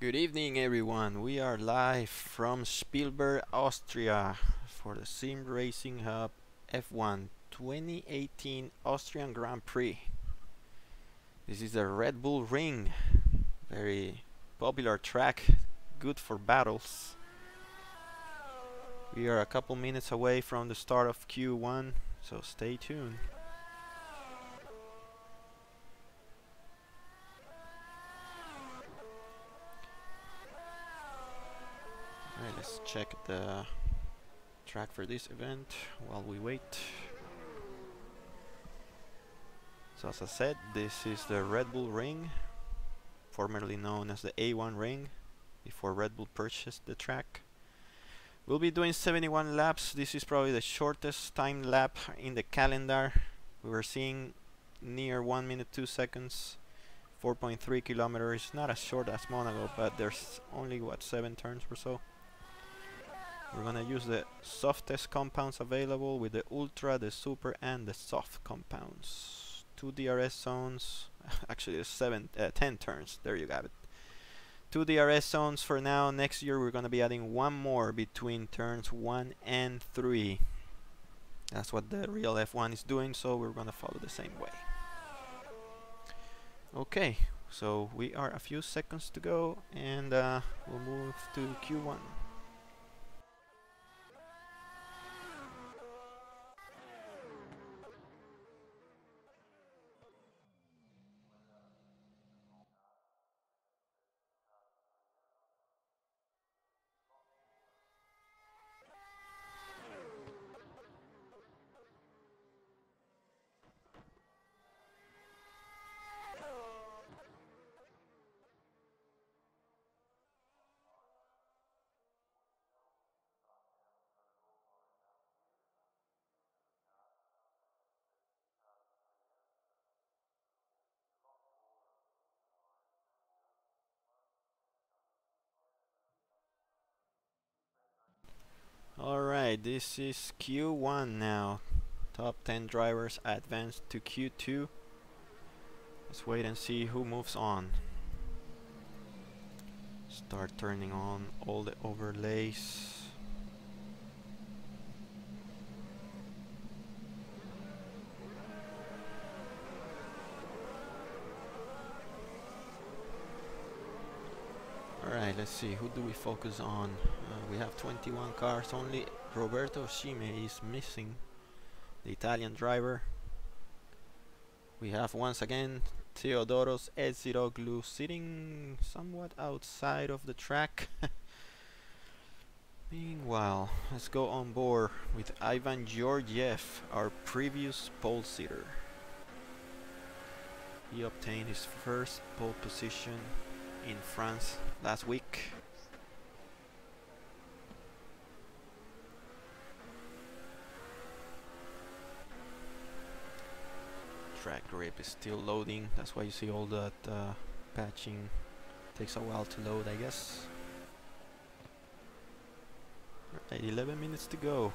Good evening, everyone. We are live from Spielberg, Austria for the SimRacingHub F1 2018 Austrian Grand Prix. This is the Red Bull Ring, very popular track, good for battles. We are a couple minutes away from the start of Q1, so stay tuned. Alright, let's check the track for this event while we wait. So as I said, this is the Red Bull Ring, formerly known as the A1 Ring, before Red Bull purchased the track. We'll be doing 71 laps. This is probably the shortest time lap in the calendar. We were seeing near 1 minute 2 seconds, 4.3 kilometers. Not as short as Monaco, but there's only what, 7 turns or so. We're gonna use the softest compounds available with the Ultra, the Super, and the soft compounds. 2 DRS zones. Actually, there's 10 turns. There you have it. 2 DRS zones for now. Next year we're gonna be adding one more between turns 1 and 3. That's what the real F1 is doing, so we're gonna follow the same way. Okay, so we are a few seconds to go, and we'll move to Q1. Alright, this is Q1 now. Top 10 drivers advance to Q2. Let's wait and see who moves on. Start turning on all the overlays. Alright, let's see, who do we focus on? We have 21 cars, only Roberto Scime is missing, the Italian driver. We have once again Theodoros Eziroglu sitting somewhat outside of the track. Meanwhile, let's go on board with Ivan Georgiev, our previous pole sitter. He obtained his first pole position in France last week. Track grip is still loading, that's why you see all that patching takes a while to load, I guess. Alright, 11 minutes to go.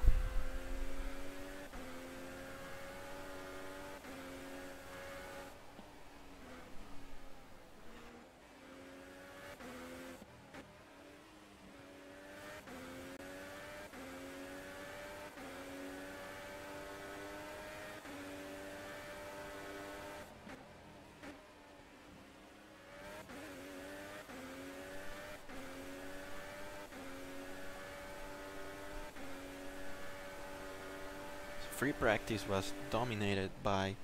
Free practice was dominated by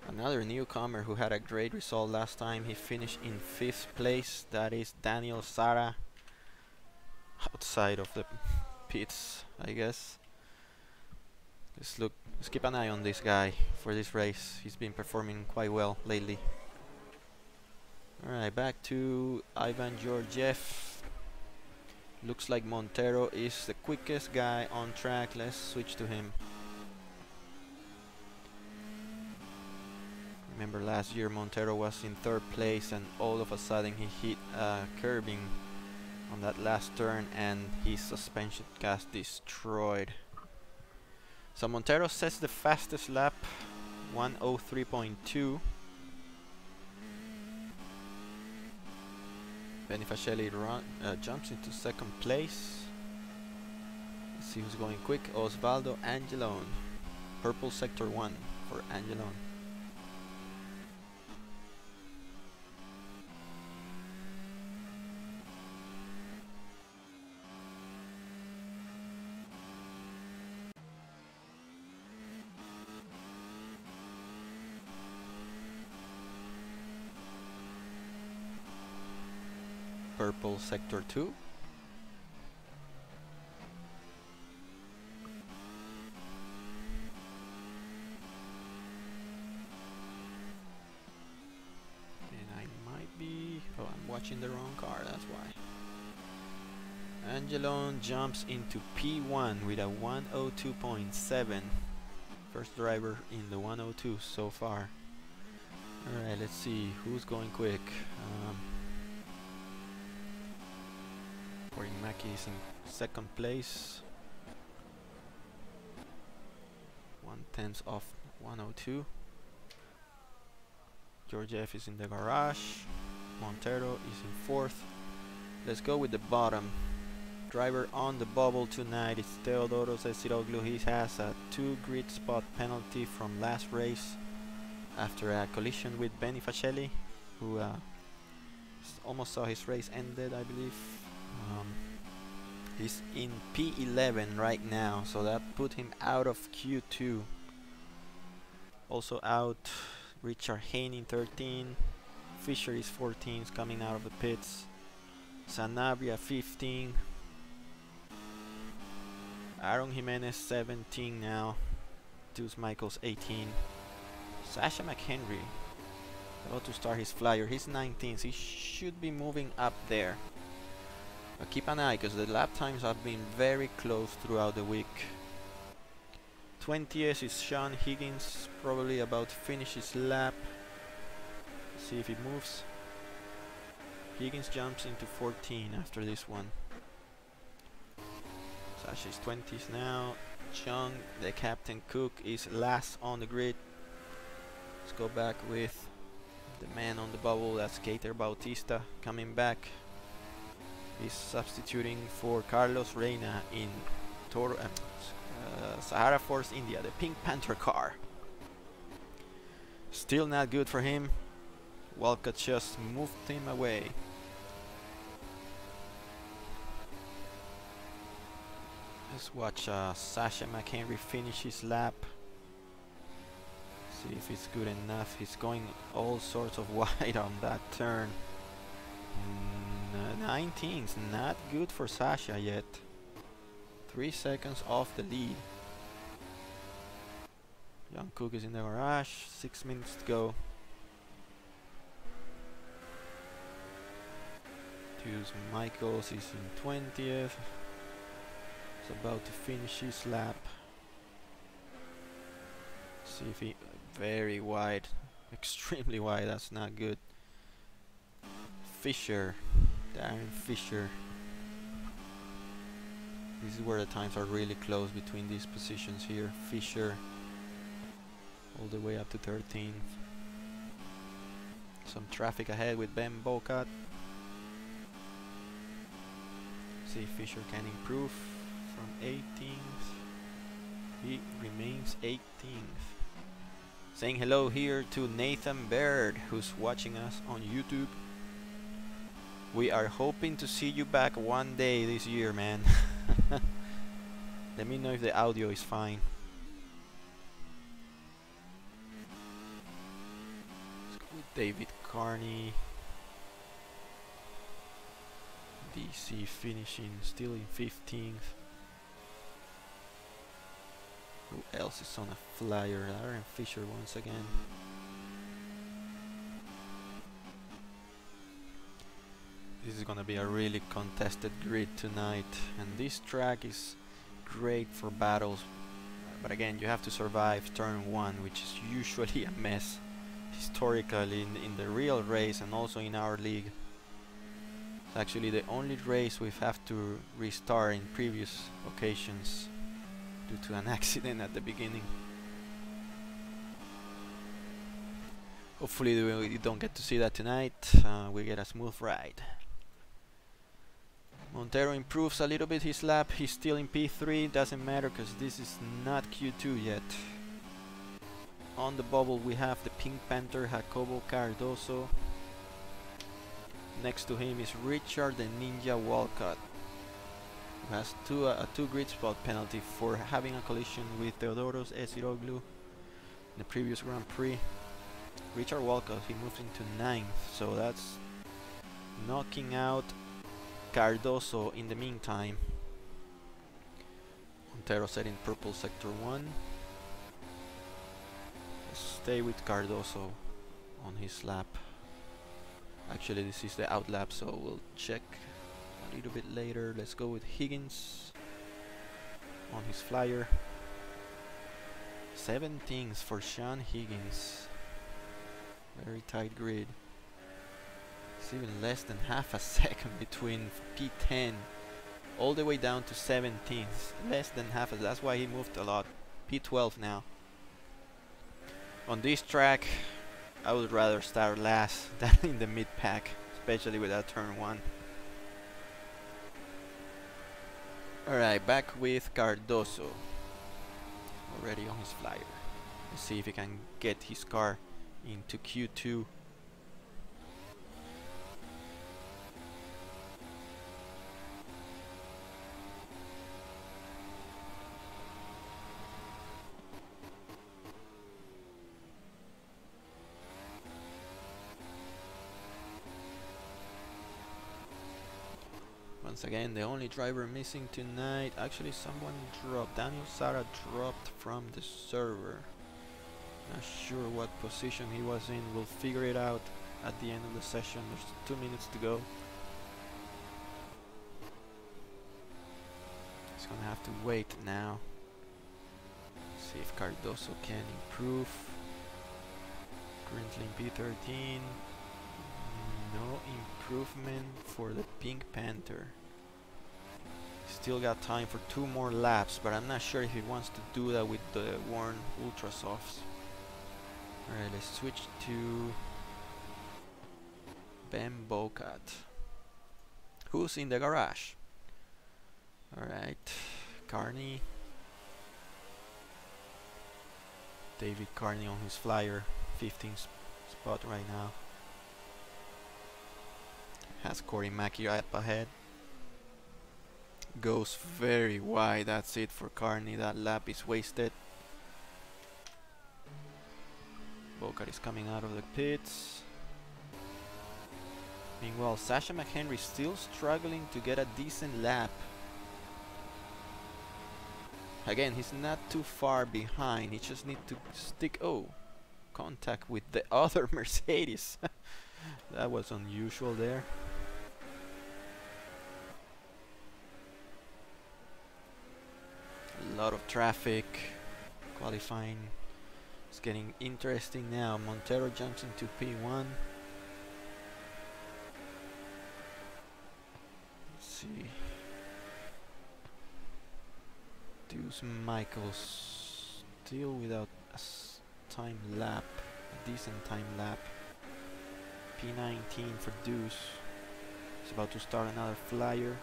another newcomer who had a great result last time. He finished in 5th place. That is Daniel Sara, outside of the pits, I guess. Let's keep an eye on this guy for this race. He's been performing quite well lately. Alright, back to Ivan Georgiev. Looks like Montero is the quickest guy on track. Let's switch to him. Remember last year Montero was in 3rd place and all of a sudden he hit curbing on that last turn and his suspension got destroyed. So Montero sets the fastest lap, 1:03.2. Benifacelli jumps into second place. Let's see who's going quick. Osvaldo Angelone. Purple sector 1 for Angelone. Purple sector 2. Oh, I'm watching the wrong car, that's why. Angelone jumps into P1 with a 102.7. First driver in the 102 so far. Alright, let's see who's going quick. Maki is in second place. 1/10 off 102. Georgiev is in the garage. Montero is in fourth. Let's go with the bottom. Driver on the bubble tonight is Theodoros Esiroglu. He has a 2 grid spot penalty from last race after a collision with Benifacelli, who almost saw his race ended, I believe. He's in P11 right now, so that put him out of Q2. Also out Richard Hain in 13. Fischer is 14, coming out of the pits. Sanabria 15. Aaron Jimenez 17 now. Deuce Michaels 18. Sasha McHenry about to start his flyer. He's 19th. He should be moving up there. But keep an eye, because the lap times have been very close throughout the week. 20th is Sean Higgins, probably about to finish his lap. See if he moves. Higgins jumps into 14 after this one. Sasha is 20th now. Chung, the Captain Cook, is last on the grid. Let's go back with the man on the bubble. That's Gator Bautista coming back. He's substituting for Carlos Reina in Sahara Force India, the Pink Panther car. Still not good for him. Walcott just moved him away. Let's watch Sasha McHenry finish his lap. See if it's good enough. He's going all sorts of wide on that turn. 19's not good for Sasha yet. 3 seconds off the lead. Young Cook is in the garage. 6 minutes to go. Deuce Michaels is in 20th. He's about to finish his lap. See if he... very wide. Extremely wide. That's not good. Fischer. Darren Fischer. This is where the times are really close between these positions here. Fischer all the way up to 13th. Some traffic ahead with Ben Bocat. See if Fischer can improve from 18th. He remains 18th. Saying hello here to Nathan Baird, who's watching us on YouTube. We are hoping to see you back one day this year, man. Let me know if the audio is fine. Let's go with David Carney. DC finishing still in 15th. Who else is on a flyer? Aaron Fischer once again. This is gonna be a really contested grid tonight, and this track is great for battles, but again, you have to survive turn 1, which is usually a mess historically in the real race and also in our league. It's actually the only race we've have to restart in previous occasions due to an accident at the beginning. Hopefully we don't get to see that tonight. We get a smooth ride. Montero improves a little bit his lap. He's still in P3. Doesn't matter because this is not Q2 yet. On the bubble we have the Pink Panther Jacobo Cardoso. Next to him is Richard the Ninja Walcott, who has a 2 grid spot penalty for having a collision with Theodoros Esiroglu in the previous Grand Prix. Richard Walcott, he moves into 9th, so that's knocking out Cardoso in the meantime. Montero set in purple sector 1. Stay with Cardoso on his lap. Actually this is the out lap, so we'll check a little bit later. Let's go with Higgins on his flyer. 17th for Sean Higgins. Very tight grid. It's even less than half a second between P10 all the way down to 17th. Less than half a, that's why he moved a lot. P12 now. On this track I would rather start last than in the mid pack, especially with that turn 1. Alright, back with Cardoso. Already on his flyer. Let's see if he can get his car into Q2. Once again, the only driver missing tonight. Actually, someone dropped. Daniel Sara dropped from the server. Not sure what position he was in. We'll figure it out at the end of the session. There's 2 minutes to go. He's gonna have to wait now. See if Cardoso can improve. Currently in P13. No improvement for the Pink Panther. Still got time for 2 more laps, but I'm not sure if he wants to do that with the worn Ultra Softs. Alright, let's switch to Ben Bocat, who's in the garage. Alright, Carney. David Carney on his flyer, 15th spot right now. Has Corey Mackey up ahead. Goes very wide. That's it for Carney. That lap is wasted. Bocat is coming out of the pits. Meanwhile, Sasha McHenry still struggling to get a decent lap. Again, he's not too far behind. He just needs to stick. Oh, contact with the other Mercedes. That was unusual there. A lot of traffic. Qualifying is getting interesting now. Montero jumps into P1. Let's see. Deuce Michaels still without a time lap, a decent time lap. P19 for Deuce. He's about to start another flyer.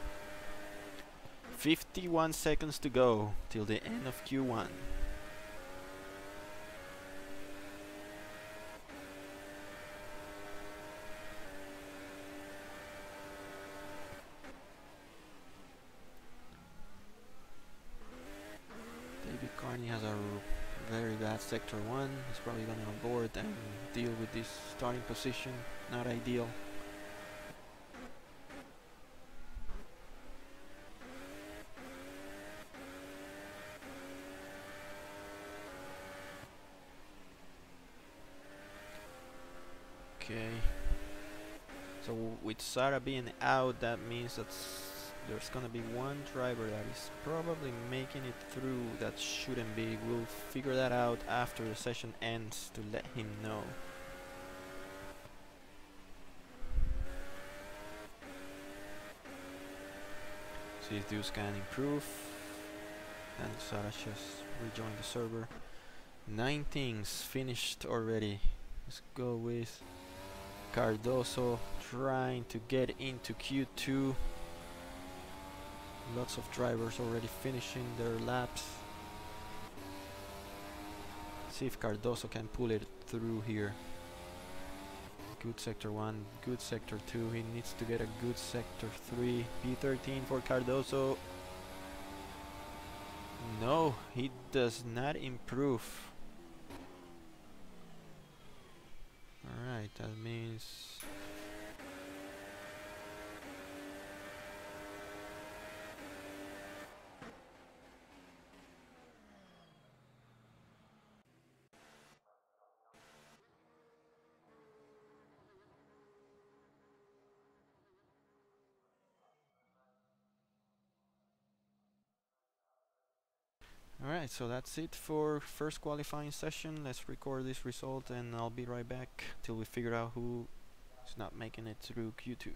51 seconds to go till the end of Q1. David Carney has a very bad sector 1. He's probably gonna abort and deal with this starting position. Not ideal. Okay, so with Sara being out, that means that there's gonna be one driver that is probably making it through that shouldn't be. We'll figure that out after the session ends to let him know. See if Deuce can improve. And Sara just rejoined the server. 19s finished already. Let's go with Cardoso trying to get into Q2. Lots of drivers already finishing their laps. See if Cardoso can pull it through here. Good sector 1, good sector 2. He needs to get a good sector 3. P13 for Cardoso. No, he does not improve. Alright, that means... Alright, so that's it for first qualifying session. Let's record this result and I'll be right back till we figure out who is not making it through Q2.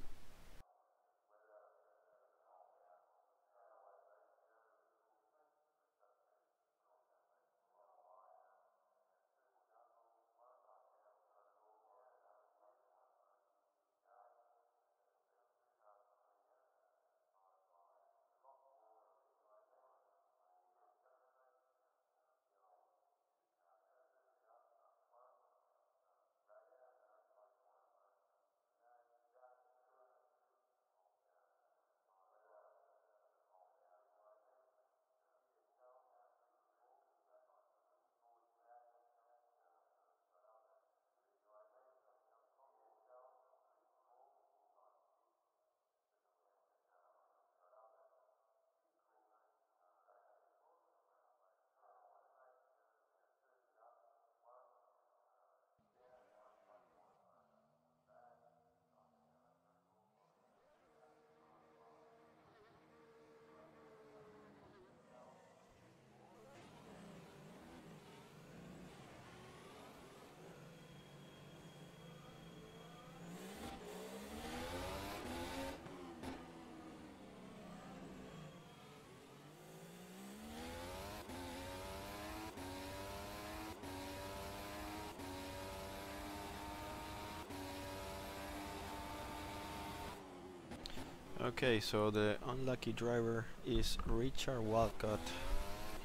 Okay, so the unlucky driver is Richard Walcott.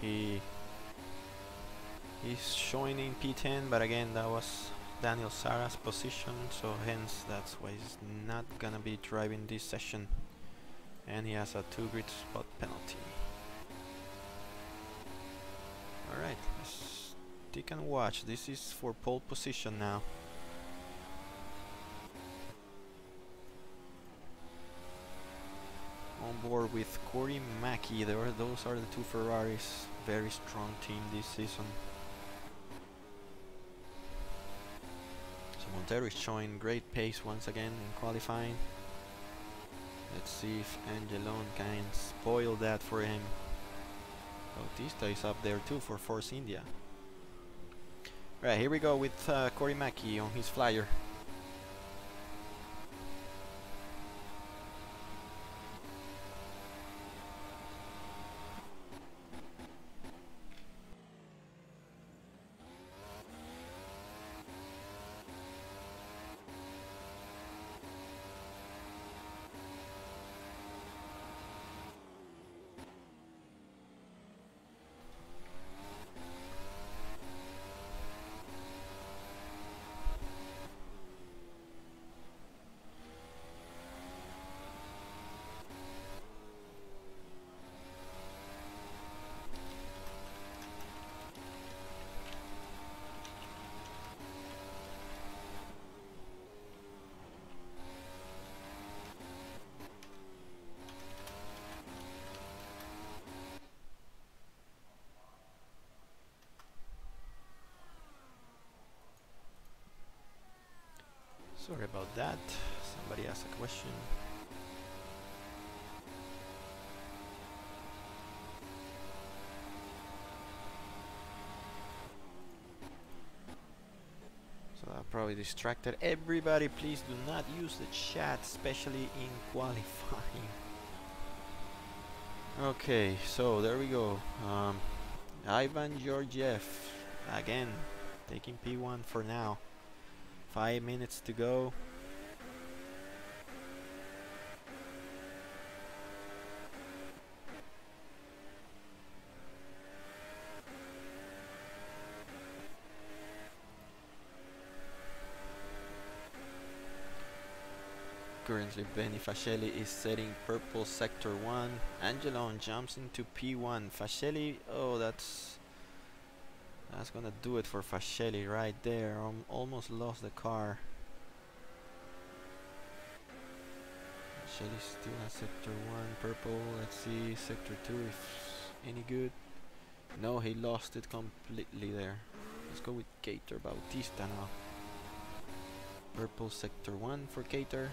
He's showing in P10, but again that was Daniel Sara's position, so hence that's why he's not gonna be driving this session, and he has a 2 grid spot penalty. Alright, let's stick and watch. This is for pole position now. On board with Corey Mackey. Those are the 2 Ferraris. Very strong team this season. So Montero is showing great pace once again in qualifying. Let's see if Angelone can spoil that for him. Bautista is up there too for Force India. Right, here we go with Corey Mackey on his flyer. Sorry about that. Somebody asked a question. So I probably distracted everybody. Please do not use the chat, especially in qualifying. Okay, so there we go. Ivan Georgiev again, taking P1 for now. 5 minutes to go. Currently Benny Fascelli is setting purple sector 1. Angelon jumps into P1. Fascelli, oh that's gonna do it for Fascelli right there. Almost lost the car. Fascelli still has sector 1 purple. Let's see sector 2 if any good. No, he lost it completely there. Let's go with Gator Bautista now. Purple sector 1 for Gator.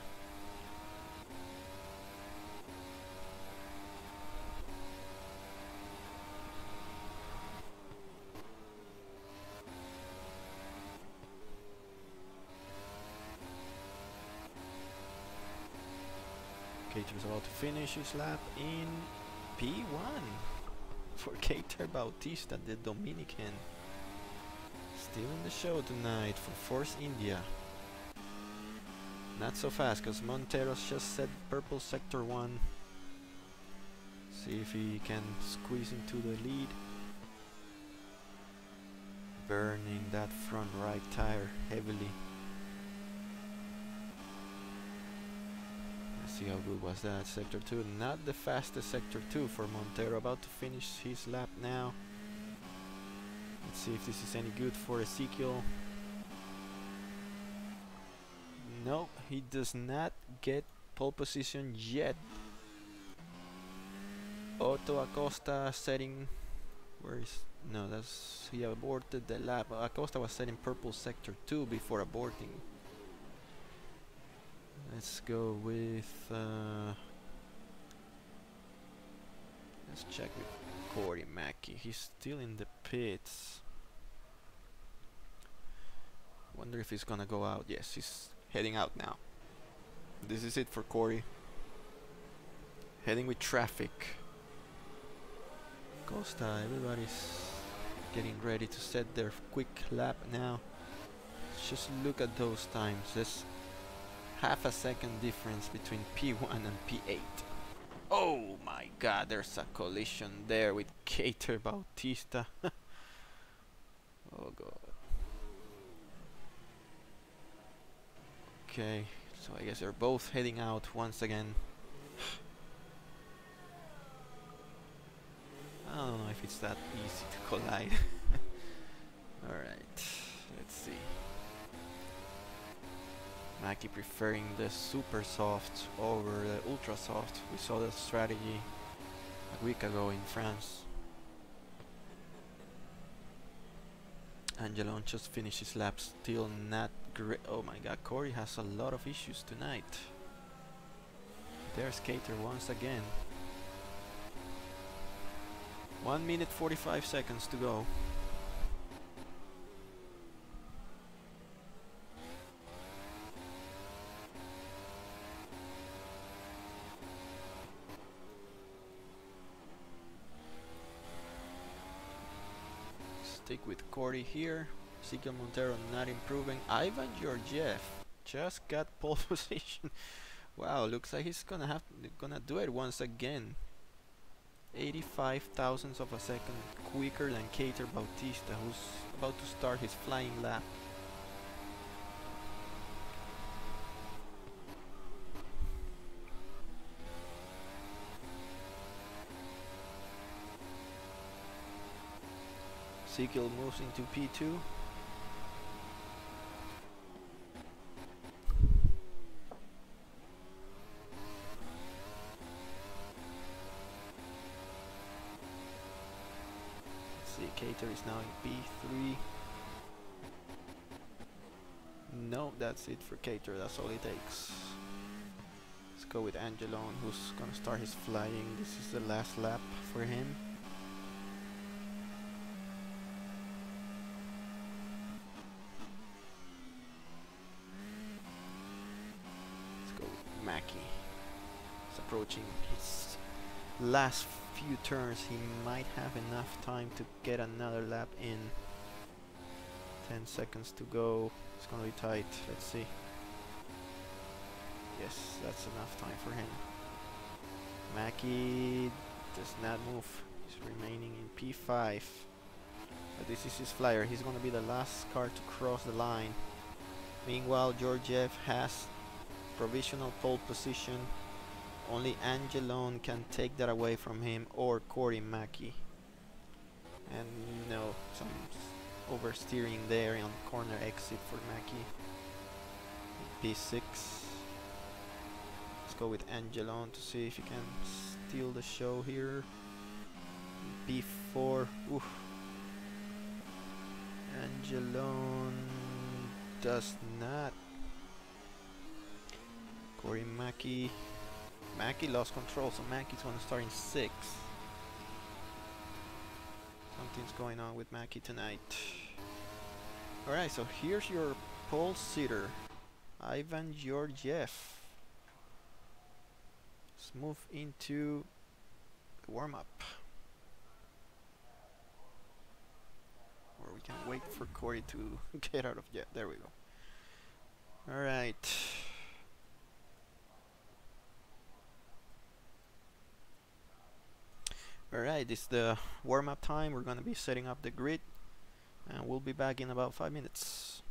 Gator's about to finish his lap in P1 for Gator Bautista, the Dominican. Still in the show tonight for Force India. Not so fast because Montero's just set purple sector 1. See if he can squeeze into the lead. Burning that front right tire heavily. Let's see how good was that. Sector 2, not the fastest sector 2 for Montero. About to finish his lap now. Let's see if this is any good for Ezekiel. No, he does not get pole position yet. Otto Acosta setting, where is, no, that's, he aborted the lap. Acosta was setting purple sector 2 before aborting. Let's go with, let's check with Corey Mackey. He's still in the pits. Wonder if he's gonna go out. Yes, he's heading out now. This is it for Corey. Heading with traffic. Costa, everybody's getting ready to set their quick lap now. Just look at those times. There's half a second difference between P1 and P8. Oh my god, there's a collision there with Gator Bautista. Oh god. Okay, so I guess they're both heading out once again. I don't know if it's that easy to collide. Alright, let's see. Mackie preferring the super soft over the ultra soft. We saw the strategy a week ago in France. Angelon just finished his lap, still not great. Oh my god, Corey has a lot of issues tonight. There's Gator once again. 1 minute 45 seconds to go. Stick with Corey here. Ezekiel Montero not improving. Ivan Georgiev just got pole position. Wow, looks like he's gonna do it once again. 85 thousandths of a second quicker than Gator Bautista, who's about to start his flying lap. Ezekiel moves into P2. Gator is now in P3. No, that's it for Gator, that's all it takes. Let's go with Angelon, who's gonna start his flying. This is the last lap for him. Let's go with Mackie. He's approaching his last few turns. He might have enough time to get another lap in. 10 seconds to go. It's gonna be tight. Let's see. Yes, that's enough time for him. Mackie does not move. He's remaining in P5. But this is his flyer. He's gonna be the last car to cross the line. Meanwhile, Georgiev has provisional pole position. Only Angelone can take that away from him, or Corey Mackey. And you know, some oversteering there on corner exit for Mackey. P6. Let's go with Angelone to see if he can steal the show here. B4. Oof. Angelone does not. Corey Mackey. Mackey lost control, so Mackey's gonna start in 6. Something's going on with Mackey tonight. Alright, so here's your pole sitter, Ivan Georgiev. Let's move into the warm-up. Or we can wait for Corey to get out of jet. There we go. Alright. Alright, this is the warm-up time. We're gonna be setting up the grid, and we'll be back in about 5 minutes.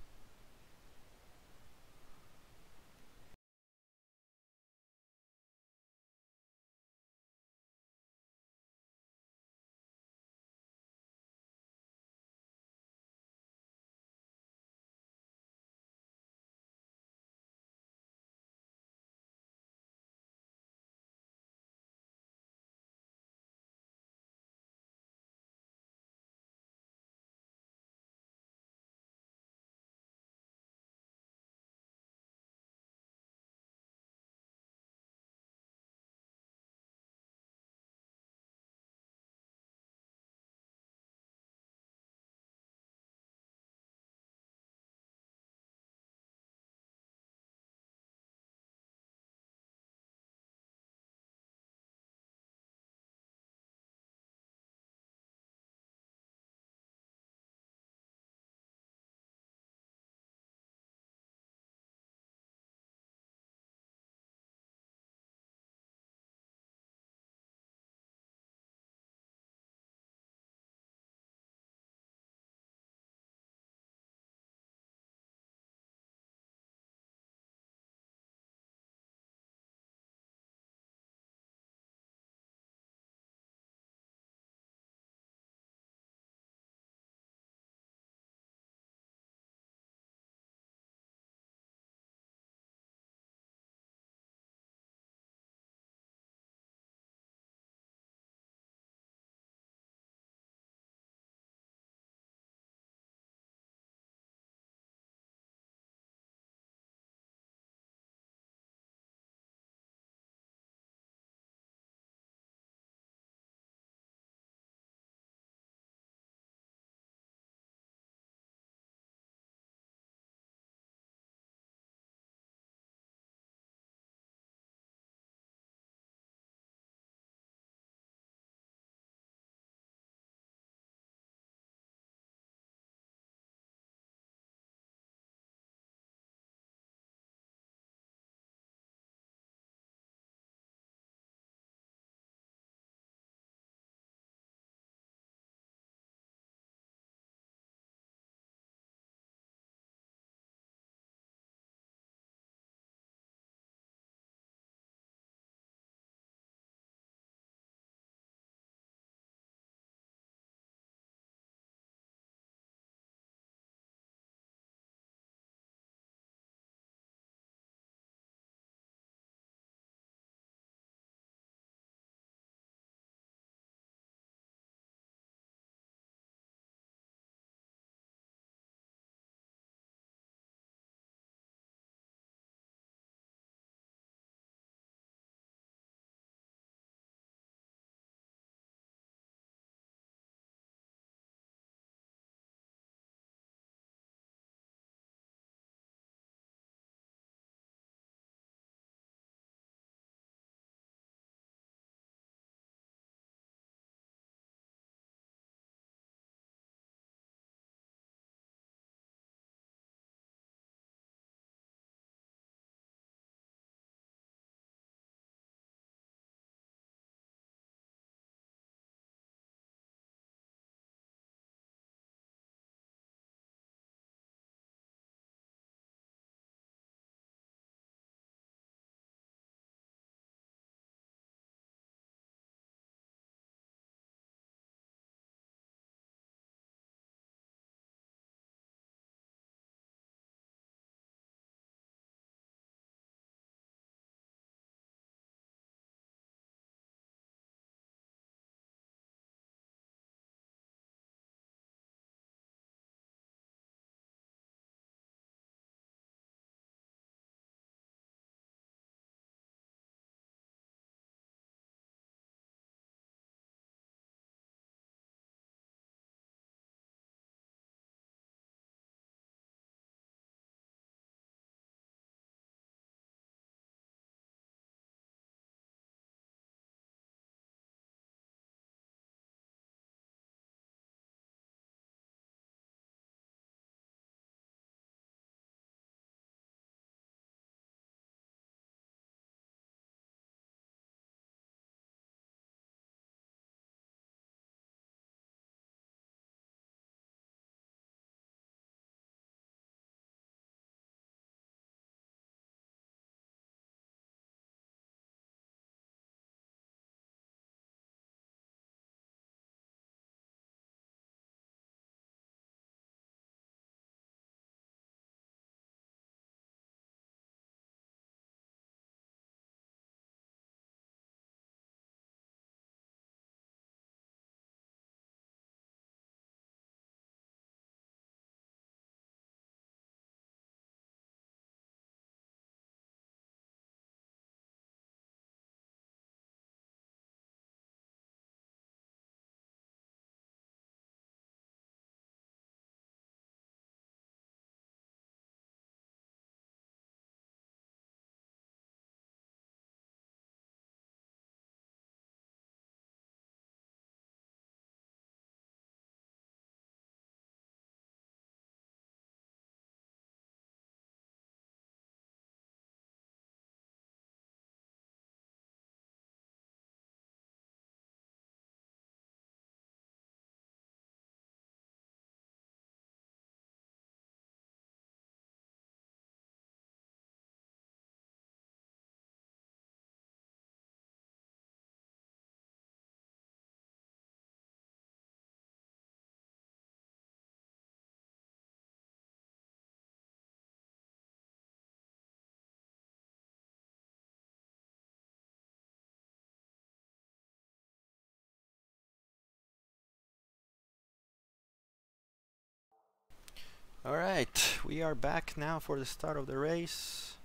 Alright, we are back now for the start of the race.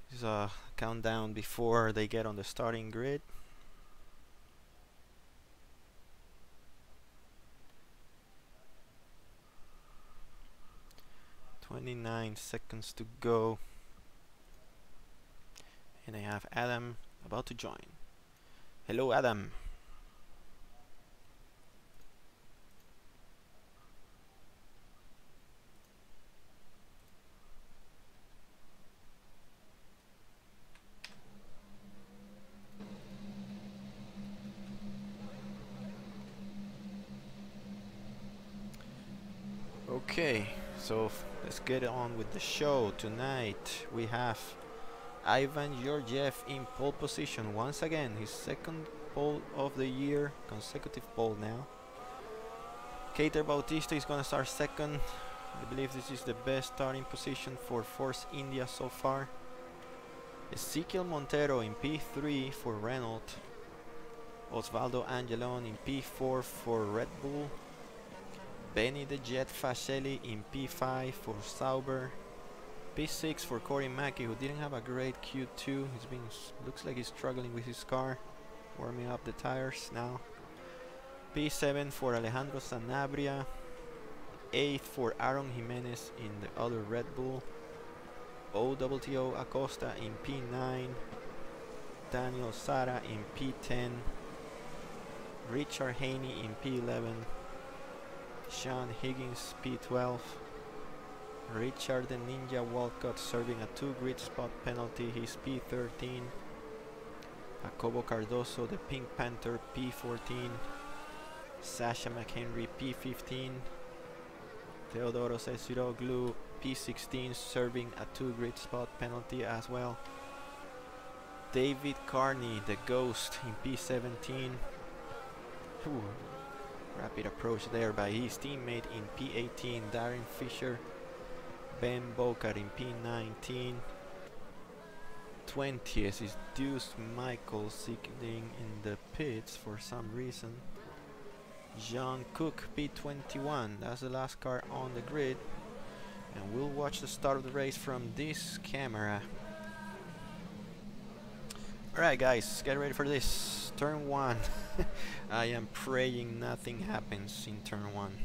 This is a countdown before they get on the starting grid. "29 seconds to go." And I have Adam about to join. Hello, Adam. Okay, so let's get on with the show. Tonight we have Ivan Georgiev in pole position once again, his second pole of the year, consecutive pole now. Keiter Bautista is gonna start second. I believe this is the best starting position for Force India so far. Ezequiel Montero in P3 for Renault. Osvaldo Angelon in P4 for Red Bull. Benny the Jet Fascelli in P5 for Sauber. P6 for Corey Mackey, who didn't have a great Q2. Looks like he's struggling with his car, warming up the tires now. P7 for Alejandro Sanabria. 8th for Aaron Jimenez in the other Red Bull. OWTO Acosta in P9. Daniel Sara in P10. Richard Haney in P11. Sean Higgins P12. Richard the Ninja Walcott serving a 2 grid spot penalty, he's P13. Jacobo Cardoso the Pink Panther P14. Sasha McHenry P15. Theodoros Esiroglu P16 serving a 2 grid spot penalty as well. David Carney the Ghost in P17. Ooh. Rapid approach there by his teammate in P18, Darren Fisher. Ben Bokar in P19. 20th is Deuce Michael sitting in the pits for some reason. John Cook P21, that's the last car on the grid. And we'll watch the start of the race from this camera. Alright guys, get ready for this. Turn 1. I am praying nothing happens in turn 1.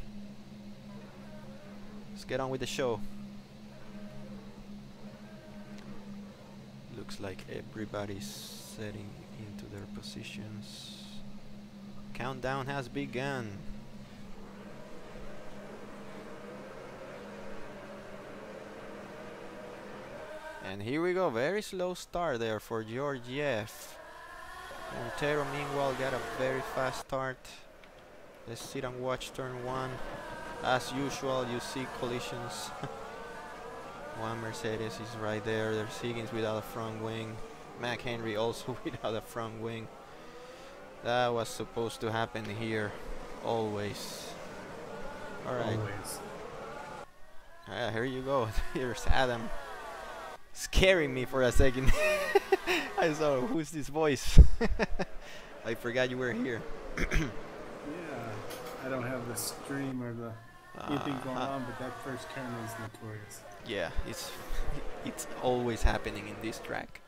Let's get on with the show. Looks like everybody's setting into their positions. Countdown has begun. And here we go, very slow start there for Georgiev. Montero meanwhile got a very fast start. Let's sit and watch turn 1. As usual, you see collisions. One Mercedes is right there. There's Higgins without a front wing. McHenry also without a front wing. That was supposed to happen here. Always. Alright. Here you go. Here's Adam. Scaring me for a second. I saw, who's this voice? I forgot you were here. Yeah, I don't have the stream or the anything going on, but that first turn is notorious. Yeah, it's always happening in this track.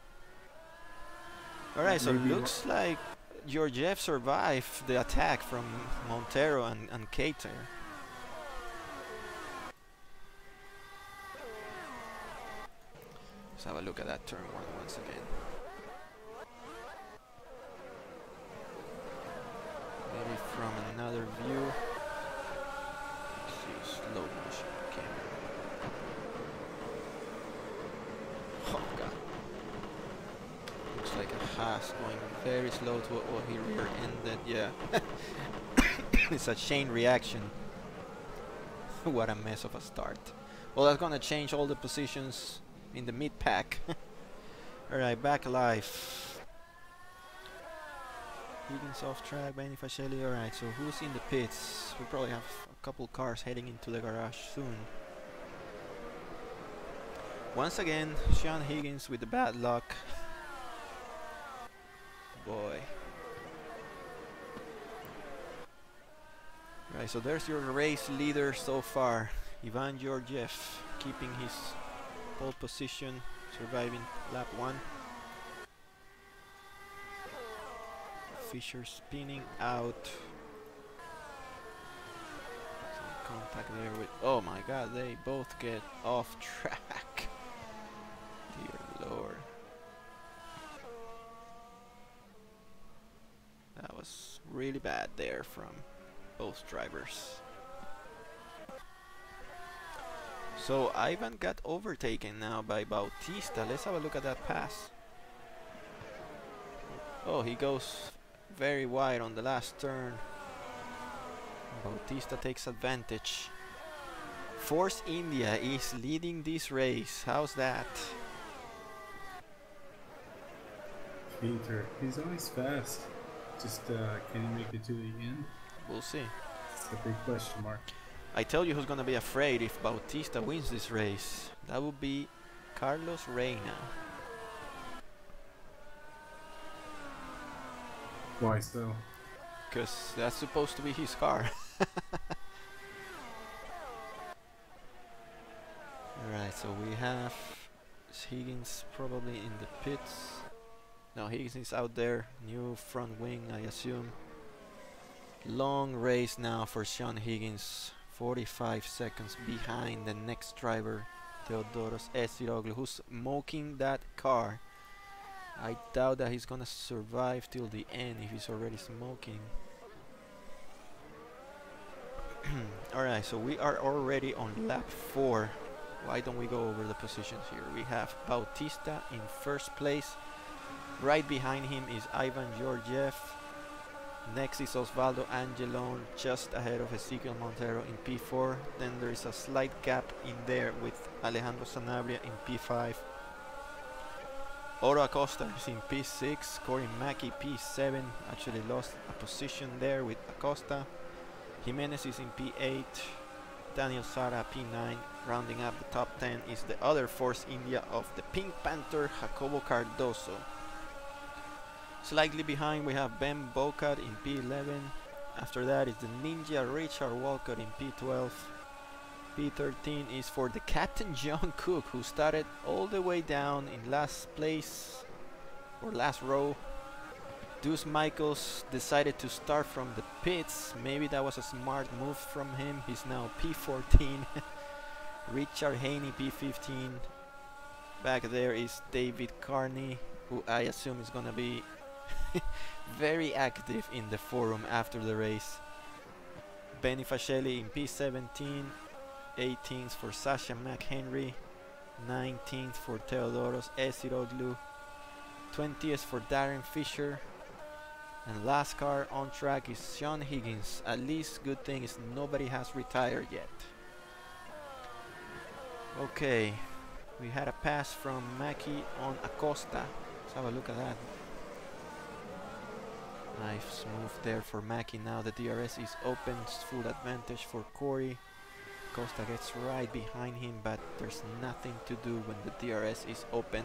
Alright, so looks like Georgiev survived the attack from Montero and Keiter. Let's have a look at that turn 1 once again. Maybe from another view. Let's see, slow motion camera. Oh god. Looks like a Haas going very slow to what he rear-ended. Yeah. It's a chain reaction. What a mess of a start. Well, that's gonna change all the positions in the mid pack. Alright, back alive. Higgins off track, Benny Fascelli. Alright, so who's in the pits? We probably have a couple cars heading into the garage soon. Once again, Sean Higgins with the bad luck. Boy. Right, so there's your race leader so far, Ivan Georgiev, keeping his pole position, surviving lap 1. Fisher spinning out. Some contact there with... Oh my god, they both get off track. Dear lord. That was really bad there from both drivers. So Ivan got overtaken now by Bautista. Let's have a look at that pass. Oh, he goes very wide on the last turn. Bautista takes advantage. Force India is leading this race. How's that? Peter, he's always fast. Just can he make it to the end? We'll see. It's a big question mark. I tell you who's gonna be afraid if Bautista wins this race. That would be Carlos Reina. Why so? Because that's supposed to be his car. Alright, so we have Higgins probably in the pits. No, Higgins is out there. New front wing, I assume. Long race now for Sean Higgins. 45 seconds behind the next driver, Theodoros Esiroglu, who's smoking that car. I doubt that he's gonna survive till the end if he's already smoking. Alright, so we are already on lap 4. Why don't we go over the positions here? We have Bautista in first place. Right behind him is Ivan Georgiev. Next is Osvaldo Angelone, just ahead of Ezequiel Montero in P4. Then there is a slight gap in there with Alejandro Sanabria in P5. Oro Acosta is in P6. Corey Mackey P7. Actually lost a position there with Acosta. Jimenez is in P8. Daniel Sara P9. Rounding up the top 10 is the other Force India of the Pink Panther, Jacobo Cardoso. Slightly behind we have Ben Bocat in P11. After that is the Ninja Richard Walcott in P12. P13 is for the Captain John Cook, who started all the way down in last place or last row. Deuce Michaels decided to start from the pits. Maybe that was a smart move from him. He's now P14. Richard Haney P15. Back there is David Carney, who I assume is gonna be very active in the forum after the race. Benny Fascelli in P17. 18th for Sasha McHenry. 19th for Theodoros Esiroglu. 20th for Darren Fisher. And last car on track is Sean Higgins. At least good thing is nobody has retired yet. Okay, we had a pass from Mackie on Acosta. Let's have a look at that. Nice move there for Mackie. Now the DRS is open, it's full advantage for Corey. Costa gets right behind him, but there's nothing to do when the DRS is open.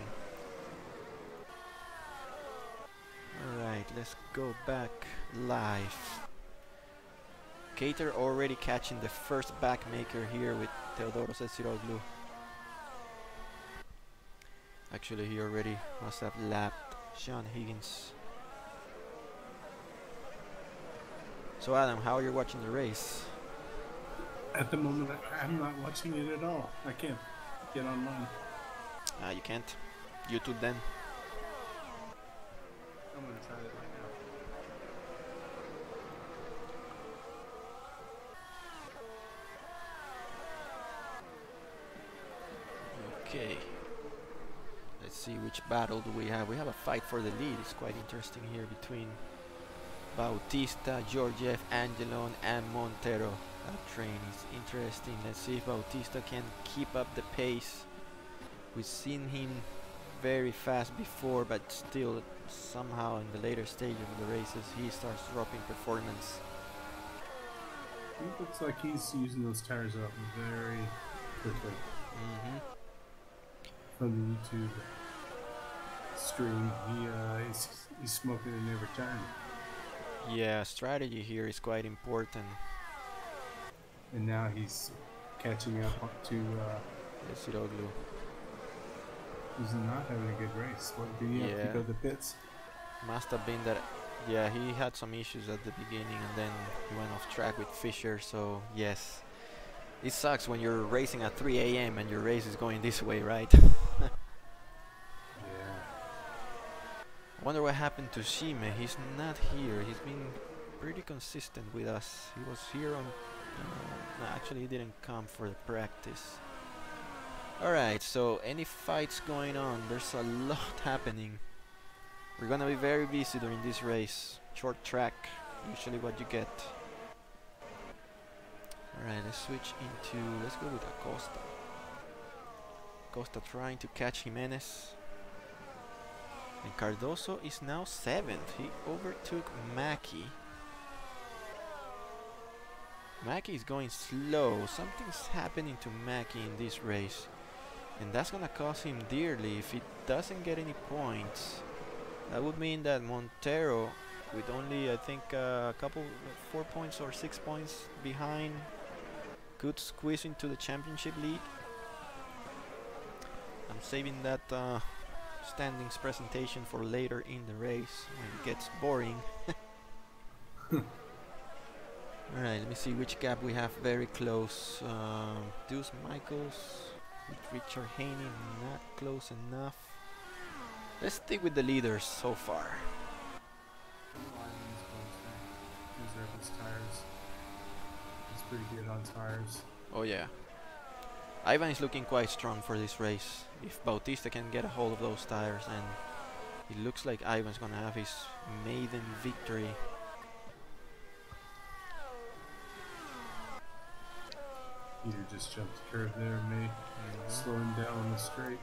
Alright, let's go back live. Cater already catching the first backmaker here with Theodoros Esiroglu. Actually, he already must have lapped Sean Higgins. So Adam, how are you watching the race? At the moment, I'm not watching it at all. I can't get online. You can't? YouTube then? I'm gonna try it right now. Okay. Let's see which battle do we have. We have a fight for the lead. It's quite interesting here between Bautista, Georgiev, Angelone and Montero. That train is interesting. Let's see if Bautista can keep up the pace. We've seen him very fast before, but still somehow in the later stage of the races he starts dropping performance. It looks like he's using those tires up very quickly. From the YouTube stream, he's smoking in every turn. Yeah, strategy here is quite important. And now he's catching up to Siroglu. who's not having a good race. What, did he have to go to the pits? Must have been that. Yeah, he had some issues at the beginning and then he went off track with Fisher, so yes. It sucks when you're racing at 3 a.m. and your race is going this way, right? Yeah. I wonder what happened to Shime. He's not here. He's been pretty consistent with us. He was here on... no, actually he didn't come for the practice. Alright, so any fights going on? There's a lot happening. We're gonna be very busy during this race. Short track, usually what you get. Alright, let's switch into... let's go with Acosta. Acosta trying to catch Jimenez. And Cardoso is now 7th. He overtook Mackie. Mackie is going slow. Something's happening to Mackie in this race. And that's gonna cost him dearly if he doesn't get any points. That would mean that Montero, with only I think a couple, 4 points or 6 points behind, could squeeze into the championship lead. I'm saving that standings presentation for later in the race when it gets boring. Alright, let me see which gap we have very close. Deuce Michaels with Richard Haney, not close enough. Let's stick with the leaders so far. Reserve his tires. He's pretty good on tires. Oh yeah. Ivan is looking quite strong for this race. If Bautista can get a hold of those tires, then it looks like Ivan's gonna have his maiden victory. Peter just jumped the curve there, me slowing down on the straight.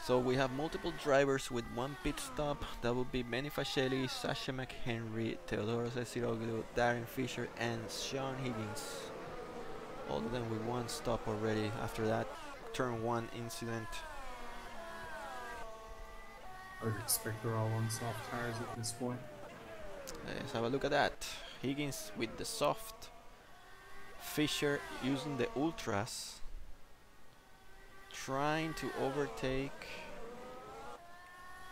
So we have multiple drivers with one pit stop. That would be Benny Fascelli, Sasha McHenry, Teodoros Esiroglu, Darren Fisher, and Sean Higgins. All of them with one stop already after that turn 1 incident. I would expect they're all on soft tires at this point. Let's have a look at that. Higgins with the soft. Fisher using the ultras. Trying to overtake.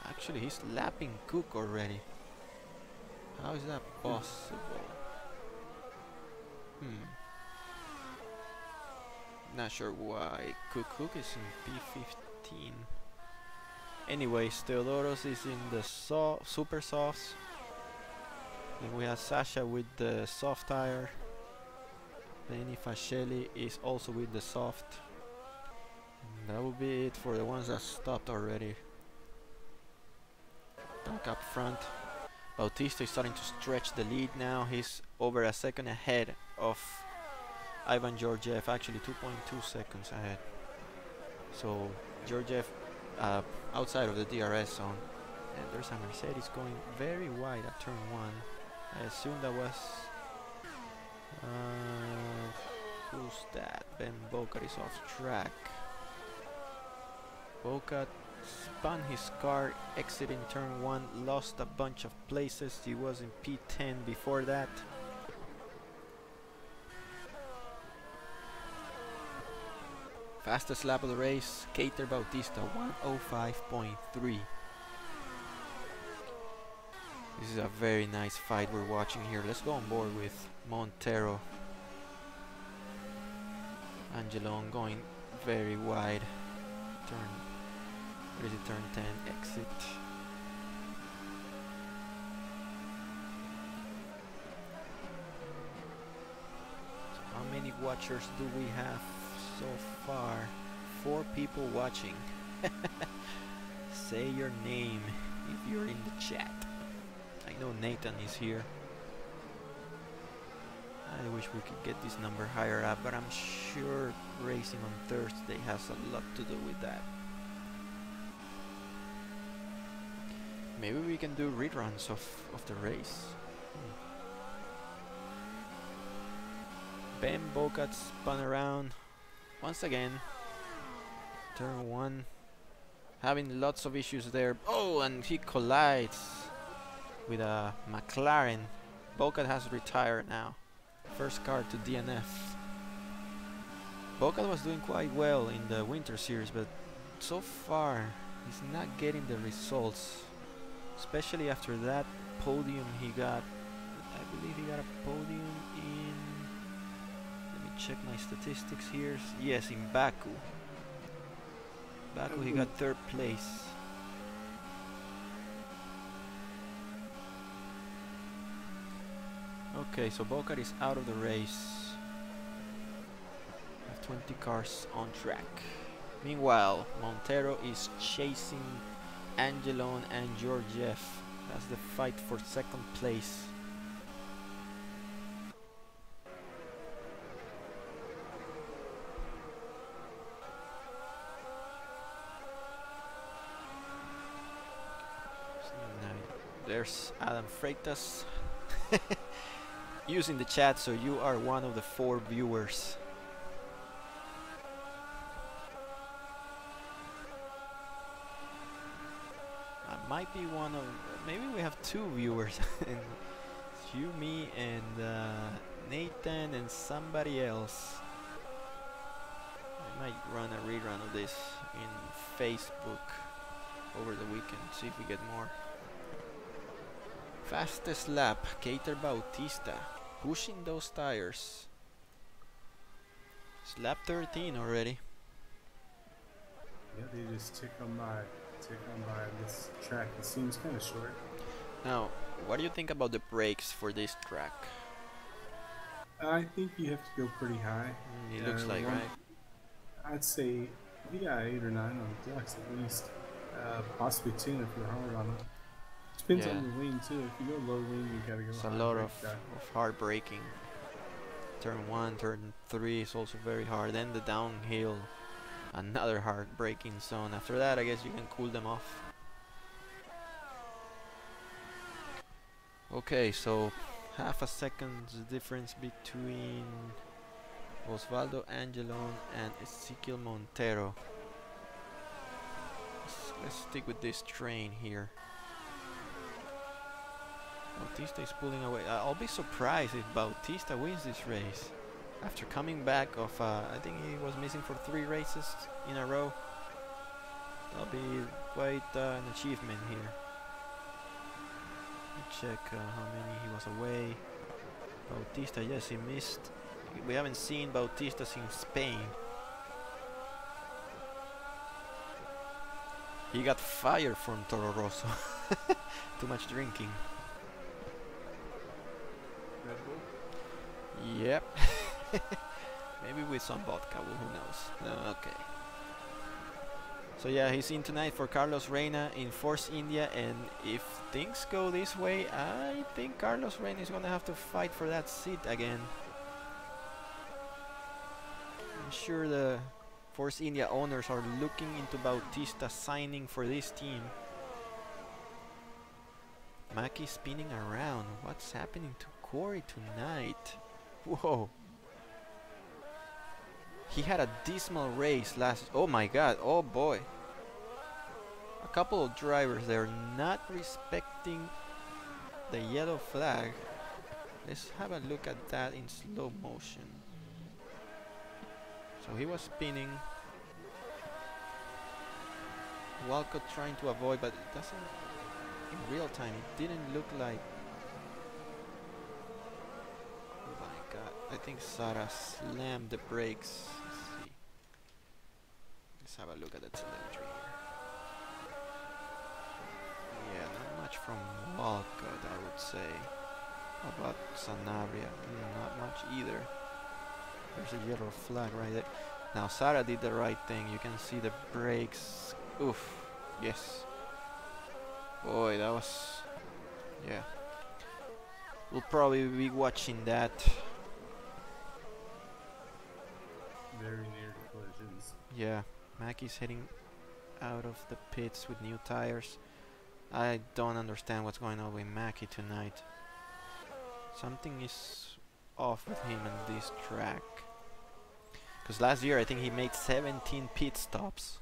Actually, he's lapping Cook already. How is that possible? Not sure why. Cook is in P15. Anyways, Theodoros is in the super softs. Then we have Sasha with the soft tire. Benny Fascelli is also with the soft. And that will be it for the ones that stopped already. Back up front. Bautista is starting to stretch the lead now. He's over a second ahead of Ivan Georgiev, actually 2.2 seconds ahead. So Georgiev outside of the DRS zone. And there's a Mercedes going very wide at turn 1. I assume that was... who's that? Ben Bocat is off track. Bocat spun his car, exiting turn 1, lost a bunch of places. He was in P10 before that. Fastest lap of the race, Keiter Bautista, 1:05.3. This is a very nice fight we're watching here. Let's go on board with Montero. Angelon going very wide. Where is it? Turn 10, exit. So how many watchers do we have so far? 4 people watching. Say your name if you're in the chat. I know Nathan is here. I wish we could get this number higher up, but I'm sure racing on Thursday has a lot to do with that. Maybe we can do reruns of the race. Ben Bocat spun around once again. Turn 1. Having lots of issues there. Oh, and he collides with a McLaren. Bocat has retired now. First car to DNF. Boca was doing quite well in the winter series, but so far he's not getting the results, especially after that podium he got. I believe he got a podium in, let me check my statistics here. Yes, in Baku. Baku he got 3rd place. Okay, so Boca is out of the race. We have 20 cars on track. Meanwhile, Montero is chasing Angelone and Georgiev. That's the fight for 2nd place. There's Adam Freitas using the chat, so you are one of the 4 viewers. I might be one of, maybe we have 2 viewers. And it's you, me, and Nathan and somebody else. I might run a rerun of this in Facebook over the weekend, see if we get more. Fastest lap, Keiter Bautista, pushing those tires. It's lap 13 already. Yeah, they just tick on by. This track, it seems kind of short. Now, what do you think about the brakes for this track? I think you have to go pretty high. It looks like, right? I'd say, yeah, 8 or 9 on the blocks at least. Possibly 10 if you're hard on them. Depends on the lean too. If you go low lean, you gotta go. It's a lot of hard braking. Turn 1, turn 3 is also very hard. Then the downhill, another hard braking zone. After that, I guess you can cool them off. Okay, so half a second's difference between Osvaldo Angelone and Ezequiel Montero. Let's stick with this train here. Bautista is pulling away. I'll be surprised if Bautista wins this race. After coming back of, I think he was missing for 3 races in a row. That'll be quite an achievement here. Let me check how many he was away. Bautista, yes, he missed. We haven't seen Bautista since Spain. He got fired from Toro Rosso. Too much drinking. Yep. Maybe with some vodka, well, who knows. Okay. So yeah, he's in tonight for Carlos Reina in Force India, and if things go this way, I think Carlos Reina is gonna have to fight for that seat again. I'm sure the Force India owners are looking into Bautista signing for this team. Maki spinning around. What's happening to Corey tonight? Whoa. He had a dismal race last... Oh my god, oh boy. A couple of drivers, they're not respecting the yellow flag. Let's have a look at that in slow motion. So he was spinning. Walcott trying to avoid, but it doesn't... In real time, it didn't look like... Oh my god, I think Sara slammed the brakes. Let's see. Let's have a look at the telemetry here. Yeah, not much from Walcott, I would say. How about Sanabria? Not much either. There's a yellow flag right there. Now Sara did the right thing. You can see the brakes. Oof. Yes. Boy, that was... Yeah. We'll probably be watching that. Very near collisions. Yeah. Mackey's heading out of the pits with new tires. I don't understand what's going on with Mackey tonight. Something is off with him in this track. Because last year I think he made 17 pit stops.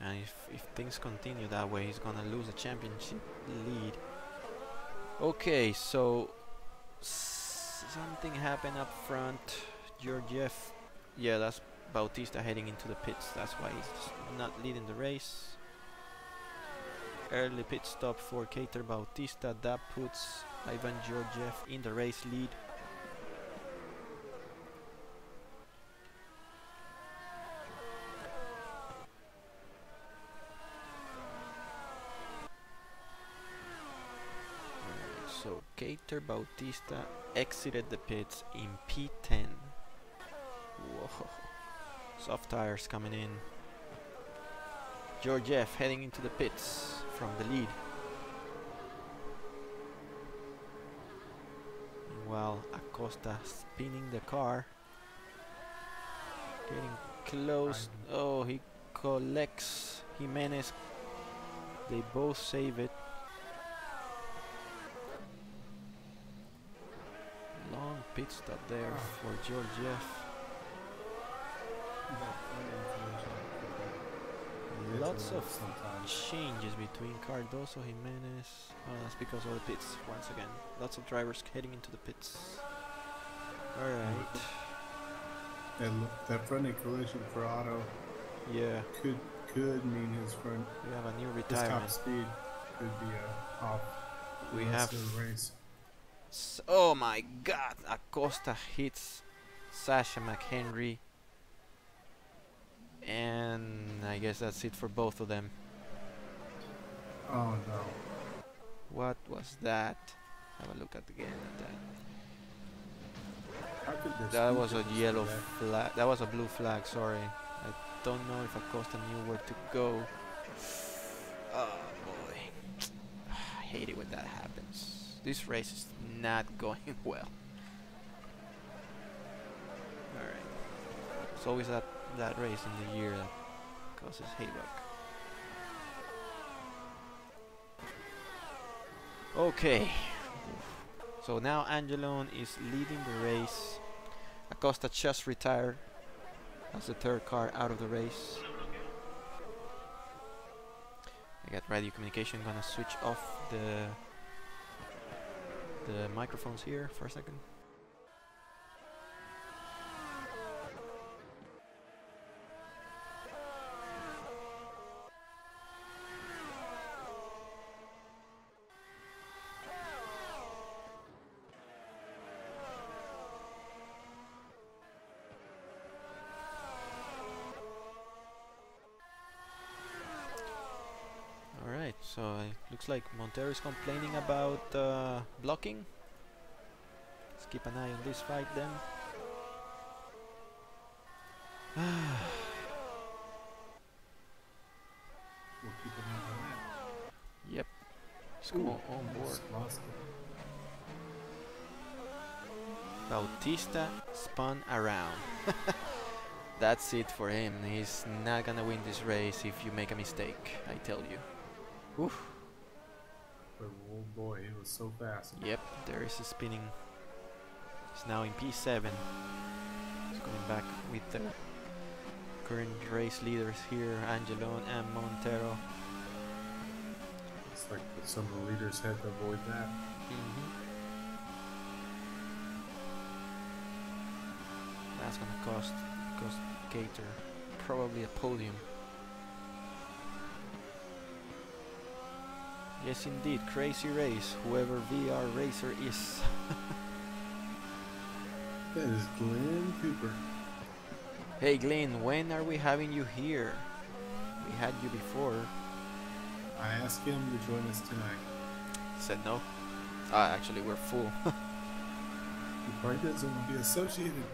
And if things continue that way, he's gonna lose the championship lead. Okay, so something happened up front. Georgiev, yeah, that's Bautista heading into the pits. That's why he's not leading the race. Early pit stop for Kater Bautista. That puts Ivan Georgiev in the race lead. So Kater Bautista exited the pits in P10. Whoa. Soft tires coming in. Georgiev heading into the pits from the lead. Meanwhile, Acosta spinning the car. Getting close. Oh, he collects Jimenez. They both save it. Long pit stop there for Georgiev. Lots of changes between Cardoso, Jimenez. Oh, that's because of the pits once again. Lots of drivers heading into the pits. Alright. And that front end collision for Otto, yeah, could mean his front. We have a new His retirement. top speed could be off. We have. The race. Oh my God! Acosta hits Sasha McHenry, and I guess that's it for both of them. Oh no! What was that? Have a look at again at that. That was a yellow flag. That was a blue flag. Sorry, I don't know if Acosta knew where to go. Oh boy, I hate it when that happens. This race is not going well. Alright. It's always that race in the year that causes havoc. Okay. So now Angelone is leading the race. Acosta just retired as the third car out of the race. I got radio communication. Gonna switch off the microphones here for a second. Alright, so it looks like Montero is complaining about blocking. Let's keep an eye on this fight then. We'll keep an eye on that. Yep. Let's go on board. Bautista spun around. That's it for him. He's not gonna win this race if you make a mistake, I tell you. Oof. But oh boy, he was so fast. Yep, there is a spinning. He's now in P7. He's going back with the current race leaders here, Angelone and Montero. It's like some of the leaders had to avoid that. That's gonna cost Gator probably a podium. Yes indeed, crazy race, whoever VR racer is. That is Glenn Cooper. Hey Glenn, when are we having you here? We had you before. I asked him to join us tonight. He said no. Ah, actually we're full. He probably doesn't want to be associated.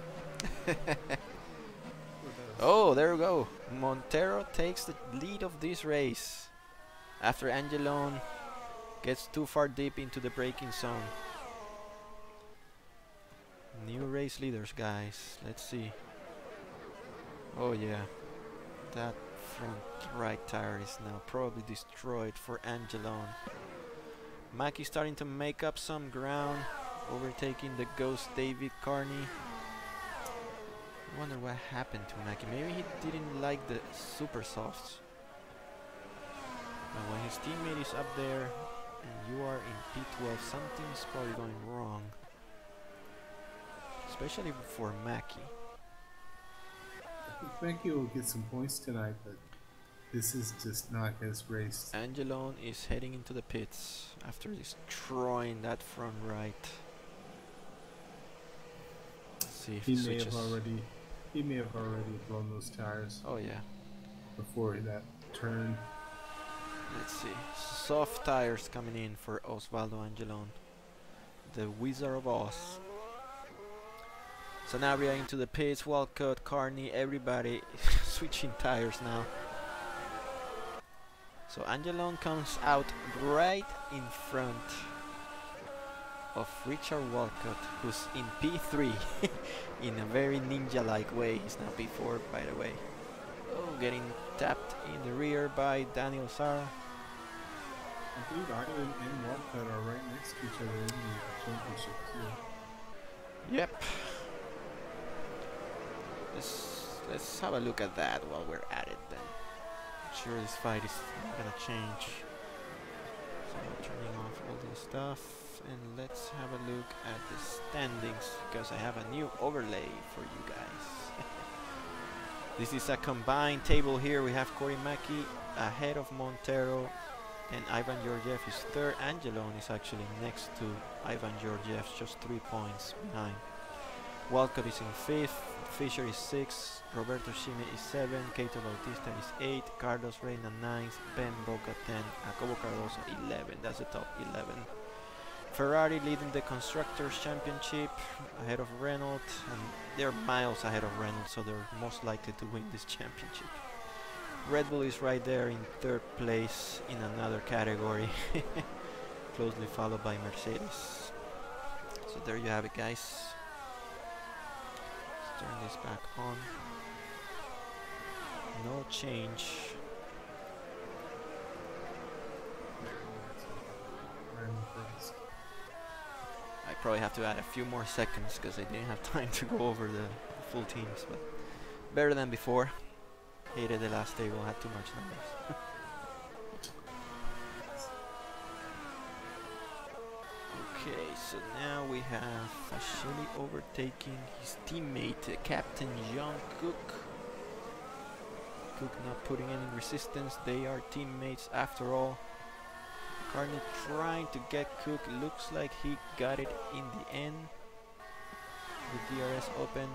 Oh, there we go. Montero takes the lead of this race after Angelone gets too far deep into the braking zone. New race leaders, guys. Let's see. Oh yeah, that front right tire is now probably destroyed for Angelone. Mackey starting to make up some ground, overtaking the ghost David Carney. I wonder what happened to Mackey. Maybe he didn't like the super softs. And when his teammate is up there and you are in P12. Something's probably going wrong, especially for Mackie. I think Frankie will get some points tonight, but this is just not his race. Angelone is heading into the pits after destroying that front right. Let's see if He may have already blown those tires. Oh yeah. Before that turn. Let's see. Soft tires coming in for Osvaldo Angelone, the Wizard of Oz. So now we are into the pits. Walcott, Carney, everybody switching tires now. So Angelone comes out right in front of Richard Walcott, who's in P3 in a very ninja-like way. He's now P4, by the way. Oh, getting tapped in the rear by Daniel Sara. I believe Ivan and Walcott are right next to each other in the championship too. Yep. Let's have a look at that while we're at it then. I'm sure this fight is not gonna change. So I'm turning off all this stuff and let's have a look at the standings, because I have a new overlay for you guys. This is a combined table here. We have Cory Mackie ahead of Montero, and Ivan Georgiev is third. Angelone is actually next to Ivan Georgiev, just 3 points behind. Walcott is in 5th, Fischer is 6th, Roberto Schime is 7, Keito Bautista is 8, Carlos Reina 9th, Ben Boca 10, Jacobo Cardoso 11. That's the top 11. Ferrari leading the Constructors' Championship ahead of Renault, and they're miles ahead of Renault, so they're most likely to win this championship. Red Bull is right there in 3rd place in another category, closely followed by Mercedes. So there you have it, guys. Let's turn this back on. No change. I probably have to add a few more seconds because I didn't have time to go over the full teams, but better than before. Hated the last table, had too much numbers. Okay, so now we have Fascelli overtaking his teammate, Captain Jean Cook. Cook not putting any resistance, they are teammates after all. Carney trying to get Cook, looks like he got it in the end. The DRS open.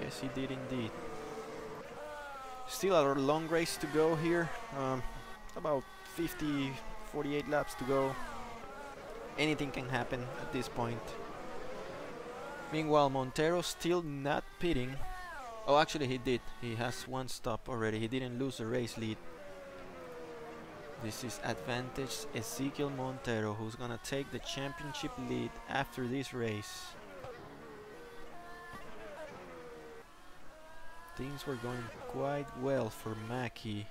Yes, he did indeed. Still a long race to go here. About 48 laps to go. Anything can happen at this point. Meanwhile, Montero still not pitting. Oh, actually he did. He has one stop already. He didn't lose the race lead. This is advantage Ezequiel Montero, who's gonna take the championship lead after this race. Things were going quite well for Mackie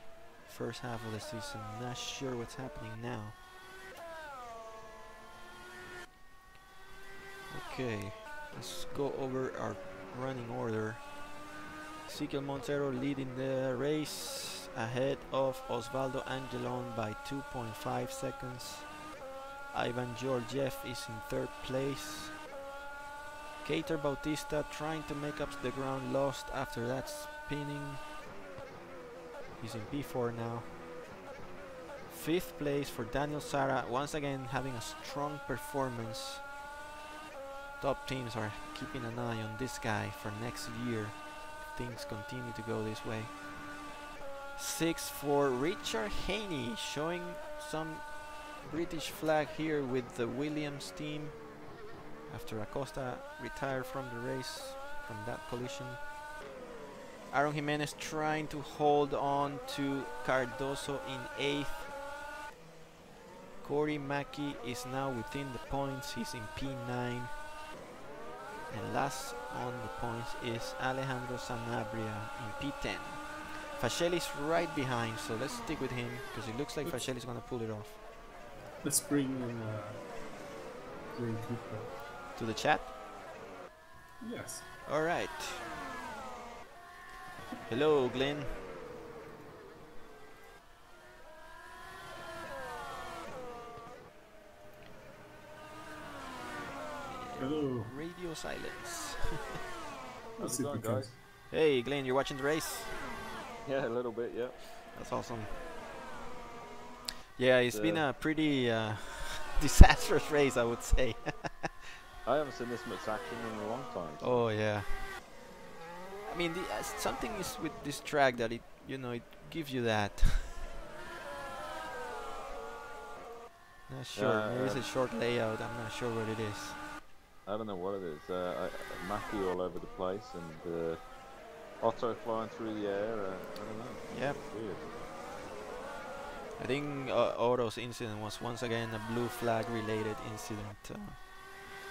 first half of the season. Not sure what's happening now. Okay, let's go over our running order. Ezequiel Montero leading the race ahead of Osvaldo Angelone by 2.5 seconds. Ivan Georgiev is in 3rd place. Keito Bautista trying to make up the ground lost after that spinning. He's in P4 now. 5th place for Daniel Sara, once again having a strong performance. Top teams are keeping an eye on this guy for next year if things continue to go this way. 6th for Richard Haney, showing some British flag here with the Williams team after Acosta retired from the race from that collision. Aaron Jimenez trying to hold on to Cardoso in 8th. Cory Mackie is now within the points, he's in P9. And last on the points is Alejandro Sanabria in P10. Fascelli's right behind, so let's stick with him because it looks like Fascelli's gonna pull it off. Let's bring in Glenn Cooper to the chat. Yes. All right. Hello, Glenn. Radio silence. Let's How's see it if going, we guys? Hey, Glenn, you're watching the race? Yeah, a little bit, yeah. That's awesome. Yeah, it's been Uh, a pretty disastrous race, I would say. I haven't seen this much action in a long time. So. Oh yeah. I mean, something is with this track that it, you know, it gives you that. Not sure. Maybe it's a short layout. I'm not sure what it is. I don't know what it is. Mackie all over the place and Otto flying through the air. I don't know. Yep. It's weird. I think Otto's incident was once again a blue flag related incident.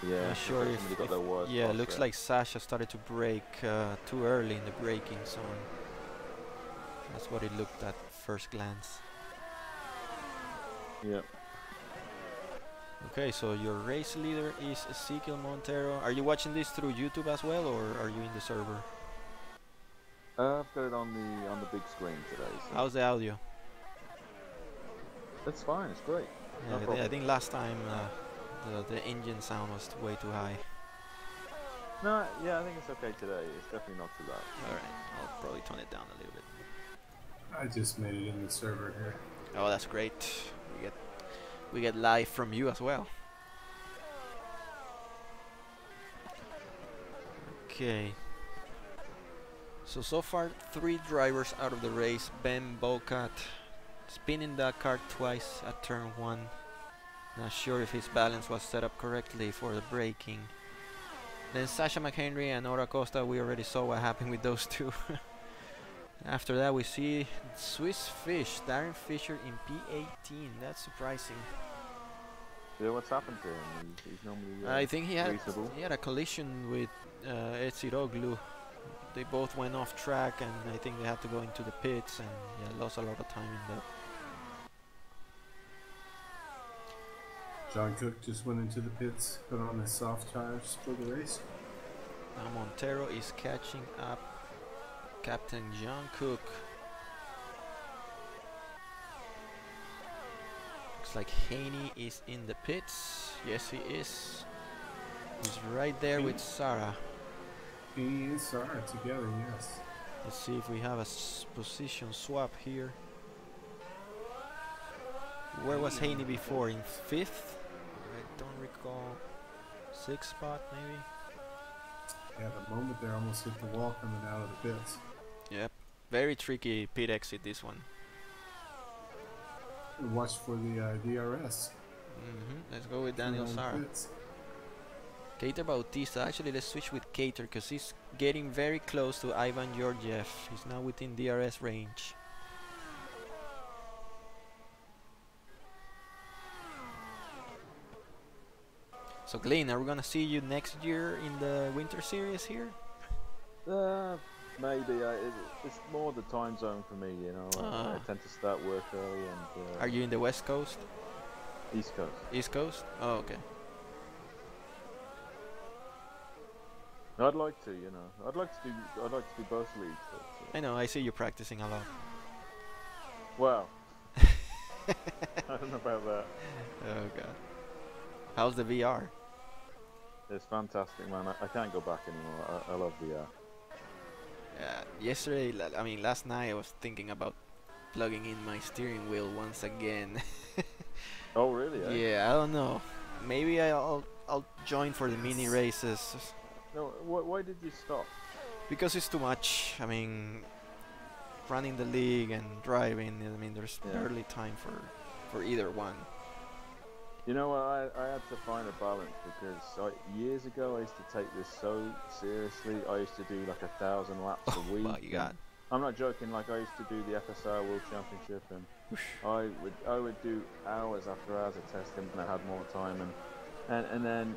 Yeah. Not sure if, somebody got their wires yeah, crossed looks there. like Sasha started to brake too early in the braking zone. That's what it looked at first glance. Yep. Okay, so your race leader is Ezekiel Montero. Are you watching this through YouTube as well, or are you in the server? I've got it on the big screen today. So How's the audio? it's fine. It's great. Yeah, No problem. I think last time the engine sound was way too high. No, yeah, I think it's okay today. It's definitely not too loud. Alright, I'll probably tone it down a little bit. I just made it in the server here. Oh, that's great. We get live from you as well. Okay. So far 3 drivers out of the race. Ben Bocat spinning that car twice at turn 1. Not sure if his balance was set up correctly for the braking. Then Sasha McHenry and Ora Costa, we already saw what happened with those two. After that we see Swiss Fish, Darren Fisher in P18. That's surprising. Yeah, what's happened to him? He's normally I think he had reasonable. a collision with Etsiroglu. They both went off track, and I think they had to go into the pits, and yeah, lost a lot of time in that. John Cook just went into the pits, put on his soft tires for the race. Now Montero is catching up. Captain John Cook. Looks like Haney is in the pits. Yes, he is. He's right there with Sarah. He and Sarah together, yes. Let's see if we have a position swap here. Where was Haney before? In 5th? I don't recall. 6th spot maybe? Yeah, the moment there almost hit the wall coming out of the pits. Yep. Very tricky pit exit this one. Watch for the DRS. Let's go with Daniel Sarah. Pits. Cater Bautista. Actually, let's switch with Cater because he's getting very close to Ivan Georgiev. He's now within DRS range. So Glenn, are we gonna see you next year in the Winter Series here? Maybe. It's more the time zone for me, you know. I tend to start work early and... Are you in the West Coast? East Coast. East Coast? Oh, okay. I'd like to, you know. I'd like to do both leagues. But, I know, I see you practicing a lot. well, I don't know about that. Oh god. How's the VR? It's fantastic, man. I can't go back anymore. I love VR. Yesterday, I mean last night I was thinking about plugging in my steering wheel once again. Oh, really? Eh? Yeah, I don't know. Maybe I'll join for the mini races. No, why did you stop? Because it's too much. I mean, running the league and driving, I mean there's barely time for either one. You know, I had to find a balance because years ago I used to take this so seriously. I used to do like 1,000 laps a week. My God. I'm not joking. Like I used to do the FSR World Championship, and I would do hours after hours of testing when I had more time, and then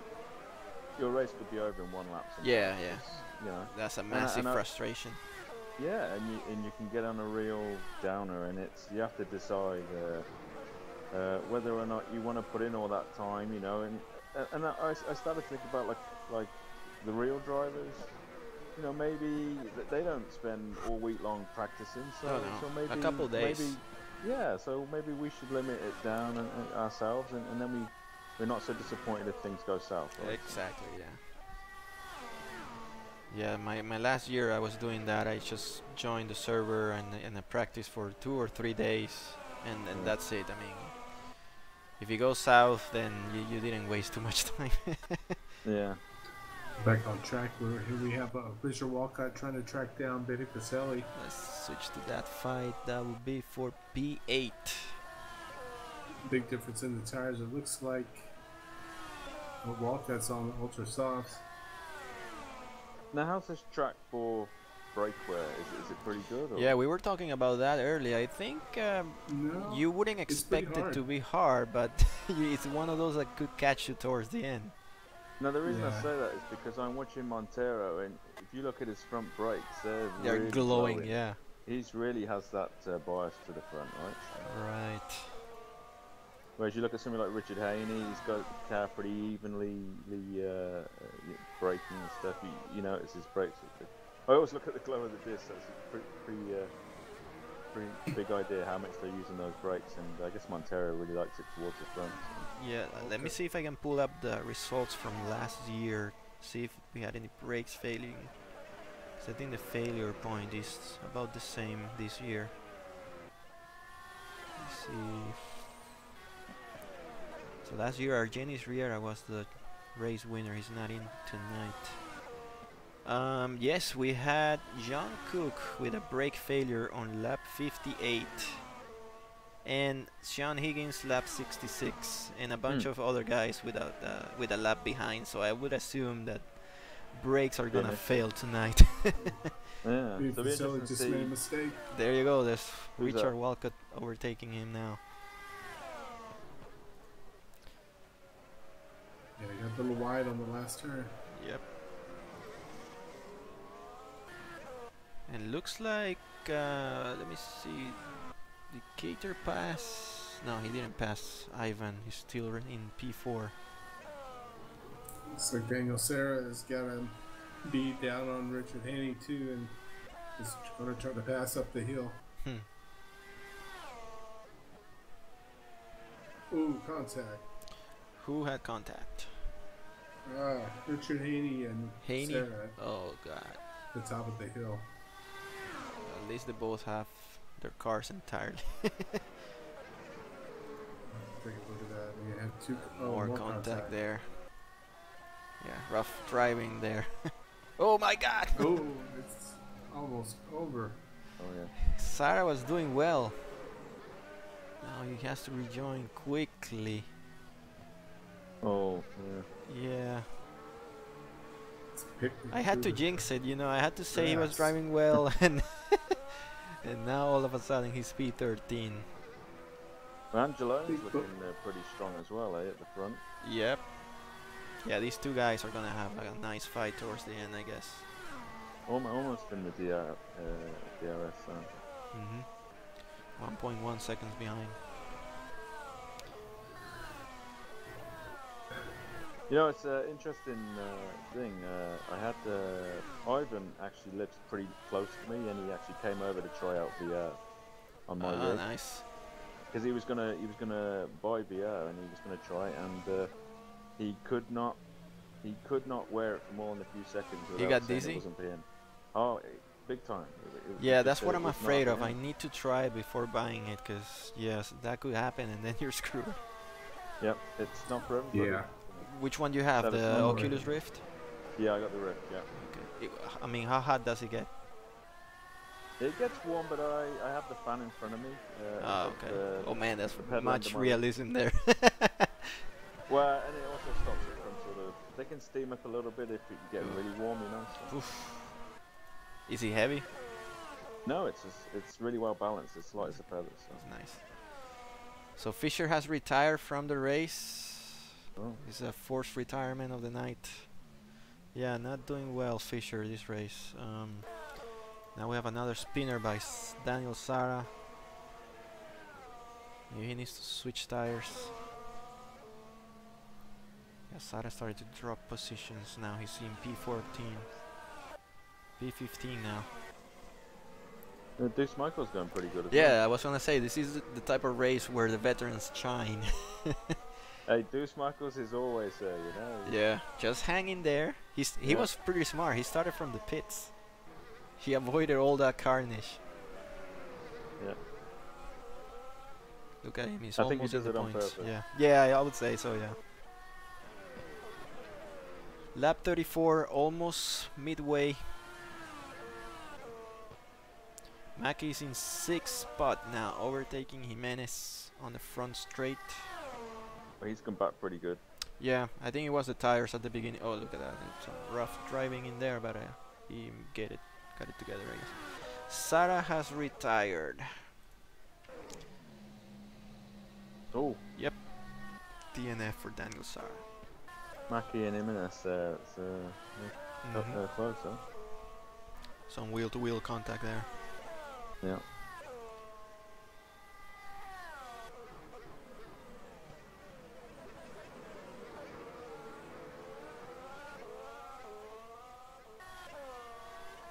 your race could be over in 1 lap. Yeah. You know, That's a massive frustration. Yeah, and you can get on a real downer, and you have to decide whether or not you want to put in all that time, you know, and I started to think about like the real drivers, you know, maybe they don't spend all week long practicing, so maybe a couple days. So maybe we should limit it down ourselves, and then we're not so disappointed if things go south. Right? Exactly, yeah. Yeah, my last year I was doing that. I just joined the server and I practiced for 2 or 3 days, and that's it. I mean, if you go south, then you didn't waste too much time. Yeah. Back on track, here we have Richard Walcott trying to track down Betty Pacelli. Let's switch to that fight. That will be for P8. Big difference in the tires. It looks like Walcott's on the ultra softs. Now, how's this track for brake wear? Is it pretty good? Or? Yeah, we were talking about that earlier. I think No, you wouldn't expect it to be hard, but it's one of those that could catch you towards the end. No, the reason I say that is because I'm watching Montero, and if you look at his front brakes, they're really glowing. Yeah. He really has that bias to the front, right? So. Right. Whereas you look at something like Richard Haney, he's got the car pretty evenly braking and stuff. You notice his brakes are good. I always look at the glow of the disc. That's a pretty big idea how much they're using those brakes, and I guess Montero really likes it towards the front. So. Yeah, let me see if I can pull up the results from last year, see if we had any brakes failing. Because I think the failure point is about the same this year. Let's see. So last year Argenis Riera was the race winner. He's not in tonight. Yes, we had John Cook with a brake failure on lap 58. And Sean Higgins lap 66, and a bunch of other guys with a lap behind. So I would assume that brakes are gonna fail tonight. Yeah, so just made a mistake. There you go. There's Who's Richard that? Walcott overtaking him now. Yeah, he got a little wide on the last turn. Yep. And looks like let me see. Did Cater pass? No, he didn't pass Ivan. He's still in P4. Looks like Daniel Serra has got him beat down on Richard Haney too, and is going to try to pass up the hill. Ooh, contact. Who had contact? Richard Haney and Haney? Serra Oh god. at the top of the hill. At least they both have their cars entirely. Take a look at that. We had two More contact there. Yeah, rough driving there. Oh my god! Oh, it's almost over. Oh yeah. Sarah was doing well. Now he has to rejoin quickly. Oh yeah. Yeah. Pick I had to jinx it, you know. I had to say he was driving well, and and now all of a sudden he's P13. Angelo's looking pretty strong as well, at the front. Yep. Yeah, these two guys are gonna have a nice fight towards the end, I guess. Almost in the DRS. 1.1 seconds behind. You know, it's an interesting thing. I had Ivan actually lives pretty close to me, and he actually came over to try out VR on my rig. Nice. Because he was gonna buy VR and he was gonna try it, and he could not wear it for more than a few seconds. He got dizzy? It wasn't being, big time. Yeah, that's what I'm afraid of. I need to try it before buying it, because yes, that could happen, and then you're screwed. Yep, it's not for everybody. Yeah. Which one do you have? That is The not Oculus Rift? Yeah, I got the Rift. Yeah. Okay. I mean, how hot does it get? It gets warm, but I have the fan in front of me. Okay. Oh man, that's pedal much under my- realism there. Well, and it also stops it from sort of. They can steam up a little bit if it get really warm, you know. So. Oof. Is he heavy? No, it's really well balanced. It's light as a feather. So. That's nice. So Fisher has retired from the race. Oh. It's a forced retirement of the night. Yeah, not doing well, Fisher, this race. Now we have another spinner by Daniel Sara. Maybe he needs to switch tires. Yeah, Sara started to drop positions. Now he's in P14. P15 now. Deuce Michael's going pretty good as Yeah, I was gonna say, this is the type of race where the veterans shine. Hey, Deuce Michaels is always there, you know. Yeah, just hang in there. He was pretty smart. He started from the pits. He avoided all that carnage. Yeah. Look at him. He's I think he almost in does the it on points. purpose. Yeah, yeah, I would say so. Yeah. Lap 34, almost midway. Mackey's in 6th spot now, overtaking Jimenez on the front straight. But he's come back pretty good. Yeah, I think it was the tires at the beginning. Oh, look at that. Some rough driving in there, but he got it together, I guess. Sara has retired. Oh. Yep. DNF for Daniel Sara. Mackie and Jimenez, close, huh? Some wheel-to-wheel contact there. Yeah.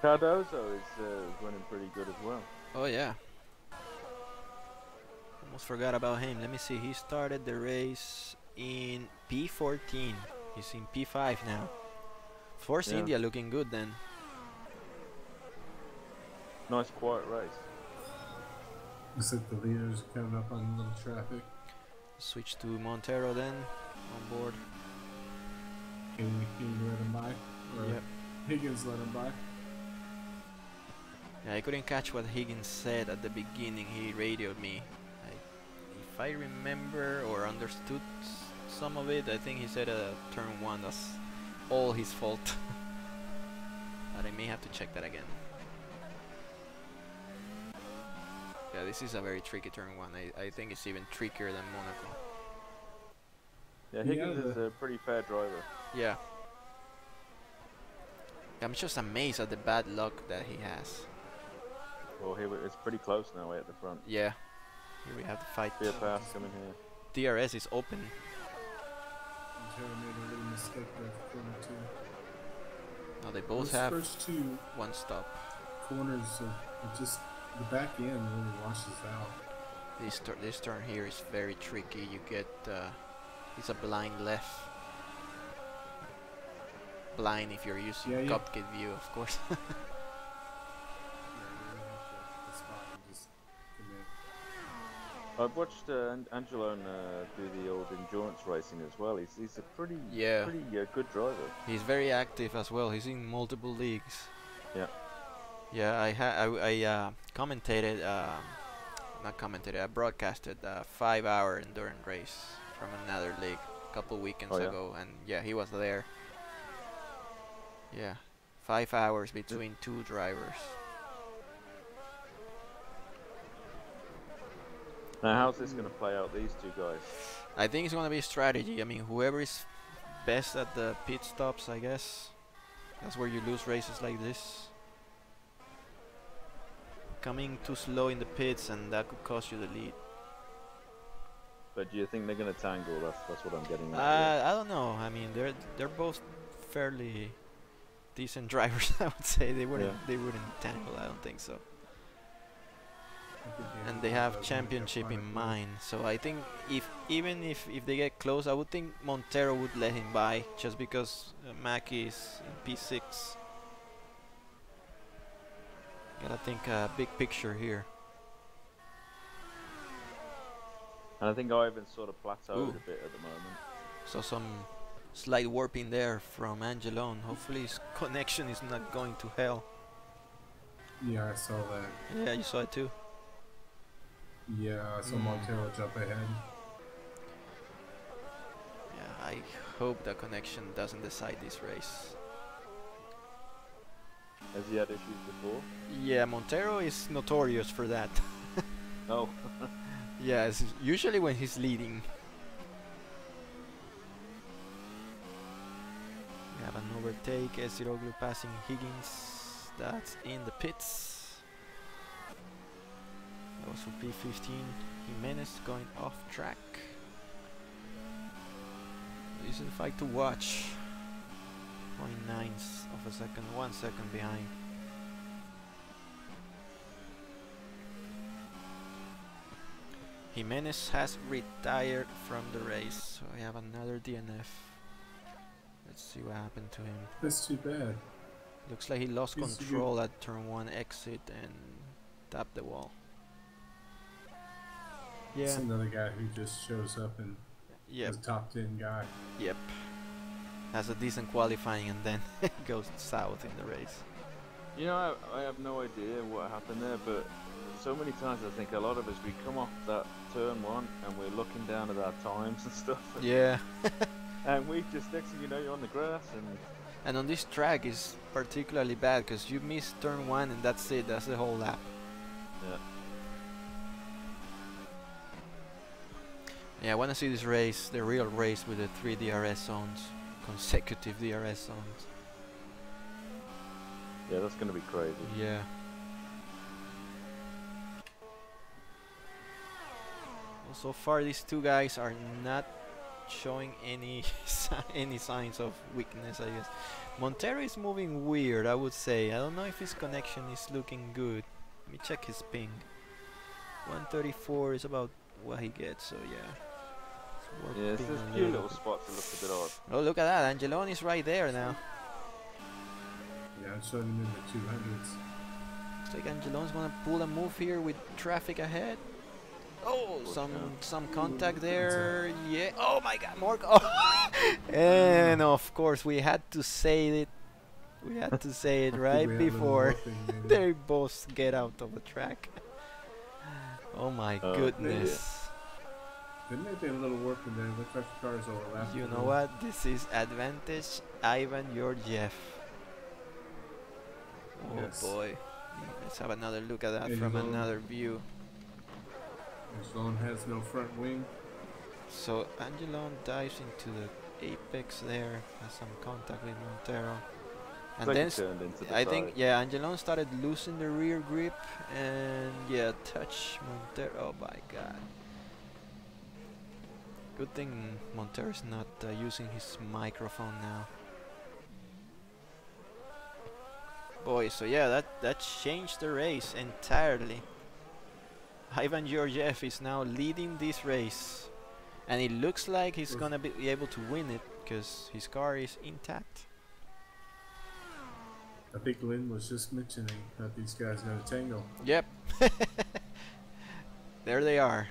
Cardozo is running pretty good as well. Oh yeah. Almost forgot about him. Let me see. He started the race in P14. He's in P5 now. Force India looking good then. Nice quiet race. Looks like the leaders coming up on a little traffic. Switch to Montero then on board. Can you let him by? Or Yep. Higgins let him by? Yeah, I couldn't catch what Higgins said at the beginning. He radioed me. If I remember or understood some of it, I think he said turn 1 was all his fault. But I may have to check that again. Yeah, this is a very tricky turn 1. I think it's even trickier than Monaco. Yeah, Higgins is a pretty fair driver. Yeah. I'm just amazed at the bad luck that he has. Well, it's pretty close now, way at the front. Yeah. Here we have to fight. Beer pass coming here. DRS is open. Montero made a little mistake there for corner 2. Now they both Those have first 2 one stop. corners are just the back end really washes out. This turn here is very tricky. You get it's a blind left. Blind if you're using cockpit view, of course. I've watched Angelo do the old endurance racing as well. He's a pretty good driver. He's very active as well. He's in multiple leagues. Yeah. Yeah, I commentated, not commentated. I broadcasted a 5-hour endurance race from another league a couple weekends ago, and yeah, he was there. Yeah, 5 hours between 2 drivers. Now, how's this going to play out, these two guys? I think it's going to be strategy. I mean, whoever is best at the pit stops, I guess. That's where you lose races like this. Coming too slow in the pits, and that could cost you the lead. But do you think they're going to tangle? That's what I'm getting at. I don't know. I mean, they're both fairly decent drivers. I would say they wouldn't tangle. I don't think so. And they have championship in mind, so I think even if they get close, I would think Montero would let him by, just because Mackie is in P6. Gotta think big picture here. And I think Ivan's sort of plateaued a bit at the moment. So some slight warping there from Angelone. Hopefully his connection is not going to hell. Yeah, I saw that. Yeah, you saw it too. Yeah, I saw Montero jump ahead. Yeah, I hope the connection doesn't decide this race. Has he had issues before? Yeah, Montero is notorious for that. Oh. Yeah, it's usually when he's leading. We have an overtake. Esiroglu passing Higgins. That's in the pits. That was for P15. Jimenez going off track. This is a fight to watch. 0.9 of a second, 1 second behind. Jimenez has retired from the race, so we have another DNF. Let's see what happened to him. That's too bad. Looks like he lost He's control at turn 1 exit and tapped the wall. Yeah. It's another guy who just shows up and is a top 10 guy. Yep. Has a decent qualifying and then goes south in the race. You know, I have no idea what happened there, but so many times I think a lot of us, we come off that turn 1 and we're looking down at our times and stuff. Yeah. And we just, next thing you know, you're on the grass. And on this track is particularly bad because you miss turn 1 and that's it, that's the whole lap. Yeah. Yeah, I want to see this race, the real race with the 3 DRS zones, consecutive DRS zones. Yeah, that's going to be crazy. Yeah. Well, so far these two guys are not showing any any signs of weakness, I guess. Montero is moving weird, I would say. I don't know if his connection is looking good. Let me check his ping. 134 is about what he gets, so yeah. Yeah, it's this cute little spot that looks a bit odd. Oh, look at that, Angeloni's right there now. Yeah, I'm showing him in the 200s. Looks like Angelon's gonna pull a move here with traffic ahead. Oh, some contact there. Yeah. Oh my God, more. Oh. And of course we had to say it. We had to say it right before they both get out of the track. Oh my goodness. There may be a little work in there. Looks like the cars overlap. You know what? This is advantage Ivan Georgiev. Oh yes. boy. Let's have another look at that from another view. Angelon has no front wing. So Angelon dives into the apex there, has some contact with Montero. And like then I think Angelon started losing the rear grip and touch Montero. Oh my God. Good thing Montero's not using his microphone now. Boy, so yeah, that changed the race entirely. Ivan Georgiev is now leading this race, and it looks like he's gonna be able to win it because his car is intact. I think Lynn was just mentioning that these guys got a tango. Yep. There they are,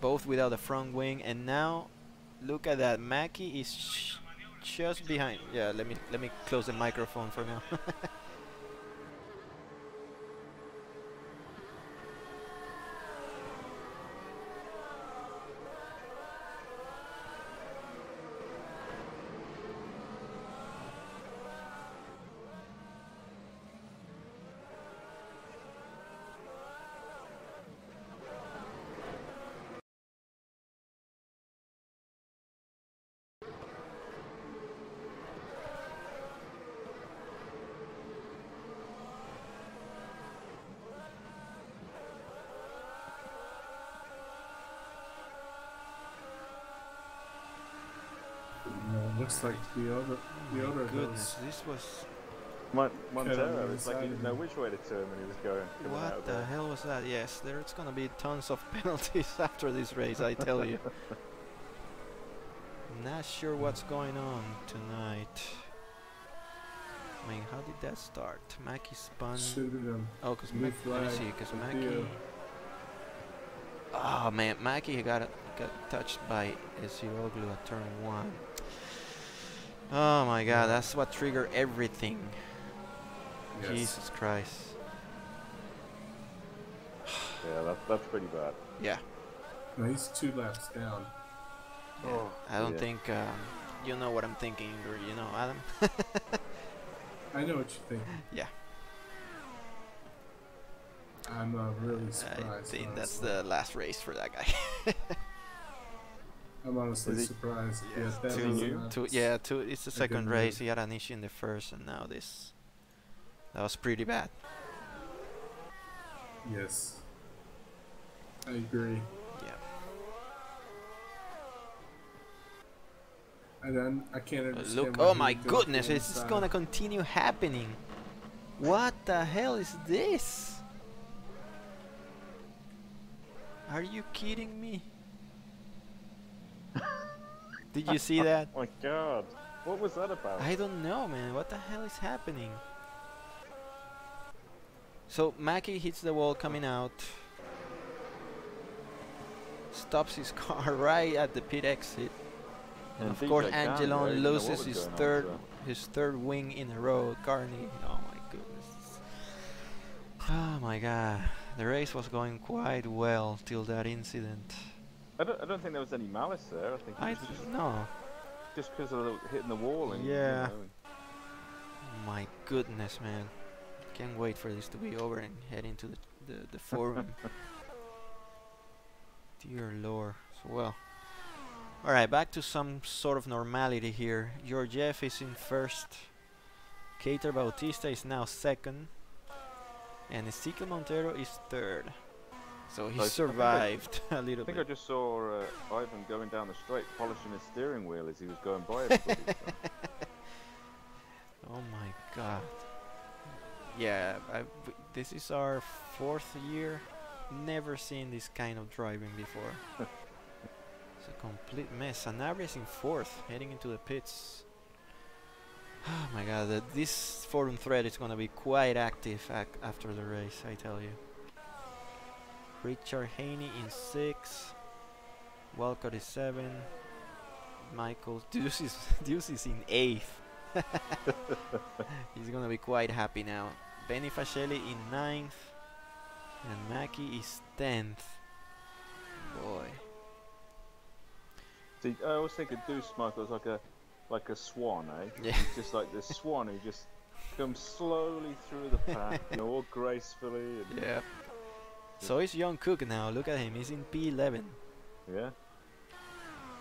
both without a front wing, and now look at that. Mackie is just behind. Yeah, let me close the microphone for now. Looks like the other Goodness, this was. Montero, it's like he didn't know which way to turn when he was going. What the hell was that? Yes, there's gonna be tons of penalties after this race, I tell you. Not sure what's going on tonight. I mean, how did that start? Mackie spun. Oh, because Mackie. Let me see, because Mackie. Oh man, Mackie got touched by Esiroglu at turn 1. Oh my God, that's what triggered everything. Yes. Jesus Christ. Yeah, that's pretty bad. Yeah. No, he's 2 laps down. Yeah. Oh, I don't think you know what I'm thinking, or you know, Adam. I know what you think. Yeah. I'm really surprised. I think that's the last race for that guy. I'm honestly surprised. Yes, it's the second race. He had an issue in the first, and now this. That was pretty bad. Yes. I agree. Yeah. And then I can't understand. Look! Oh my goodness! It's just gonna continue happening. What the hell is this? Are you kidding me? Did you see that? Oh my god. What was that about? I don't know, man. What the hell is happening? So Mackie hits the wall coming out. Stops his car right at the pit exit. And of course Angelon loses his third wing in a row. Carney, oh my goodness. Oh my god. The race was going quite well till that incident. I don't think there was any malice there. I think it was just because of hitting the wall. And, yeah. You know. My goodness, man. Can't wait for this to be over and head into the forum. Dear Lord. So, well. Alright, back to some sort of normality here. Georgiev is in first. Keiter Bautista is now second. And Ezequiel Montero is third. So he survived a little bit. I think I just saw Ivan going down the straight, polishing his steering wheel as he was going by everybody. Oh my god. Yeah, this is our 4th year. Never seen this kind of driving before. It's a complete mess. Sanabria is in 4th, heading into the pits. Oh my god, this forum thread is gonna be quite active after the race, I tell you. Richard Haney in 6th. Walcott is 7th. Michael Deuce is in 8th. He's gonna be quite happy now. Benny Fascelli in 9th. And Mackie is 10th. Boy. See, I always think of Deuce, Michael, as like a swan, eh? Yeah. He's just like this swan who just comes slowly through the path, you know, all gracefully. And yeah. So is Young Cook now. Look at him. He's in P11. Yeah.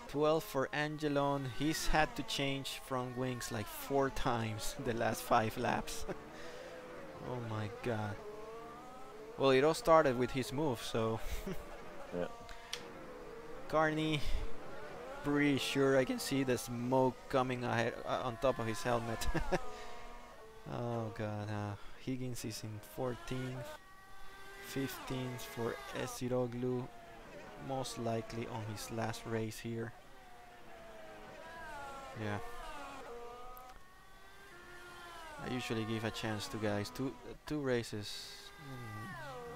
12 for Angelon. He's had to change front wings like 4 times the last 5 laps. Oh my god. Well, it all started with his move, so... Yeah. Carney, pretty sure I can see the smoke coming ahead on top of his helmet. Oh god. Higgins is in 14th. 15th for Esiroglu, most likely on his last race here. Yeah. I usually give a chance to guys. Two races.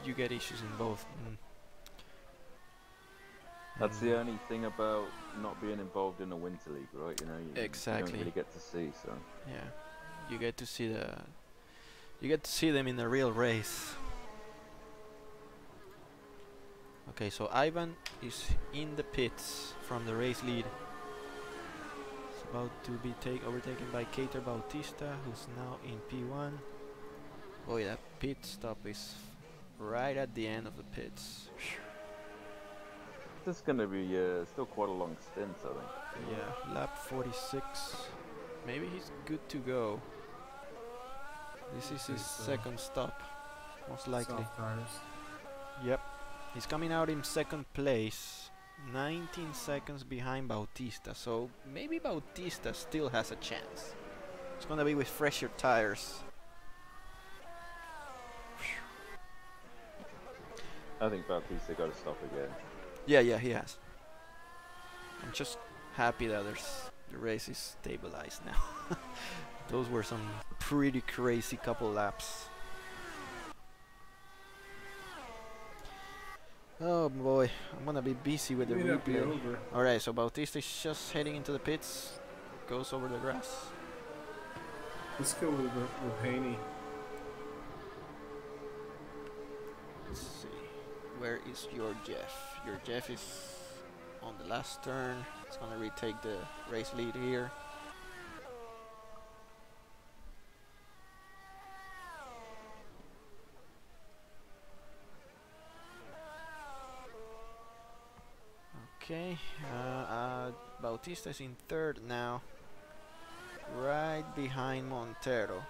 You get issues in both. That's the only thing about not being involved in a winter league, right? You know, you exactly. don't really get to see. So yeah, you get to see them in the real race. Okay, so Ivan is in the pits from the race lead. It's about to be overtaken by Keiter Bautista, who's now in P1. Boy, that pit stop is right at the end of the pits. this is going to be still quite a long stint, I think. Yeah, lap 46. Maybe he's good to go. This is his second stop, most likely. Soft tires. Yep. He's coming out in second place, 19 seconds behind Bautista, so maybe Bautista still has a chance. It's gonna be with fresher tires. I think Bautista got to stop again. Yeah, he has. I'm just happy that the race is stabilized now. Those were some pretty crazy couple laps. Oh boy, I'm gonna be busy with the replay. Alright, so Bautista is just heading into the pits, goes over the grass. Let's go with Haney. Let's see, where is your Jeff? Your Jeff is on the last turn. It's gonna retake the race lead here. Okay, Bautista is in third now, right behind Montero.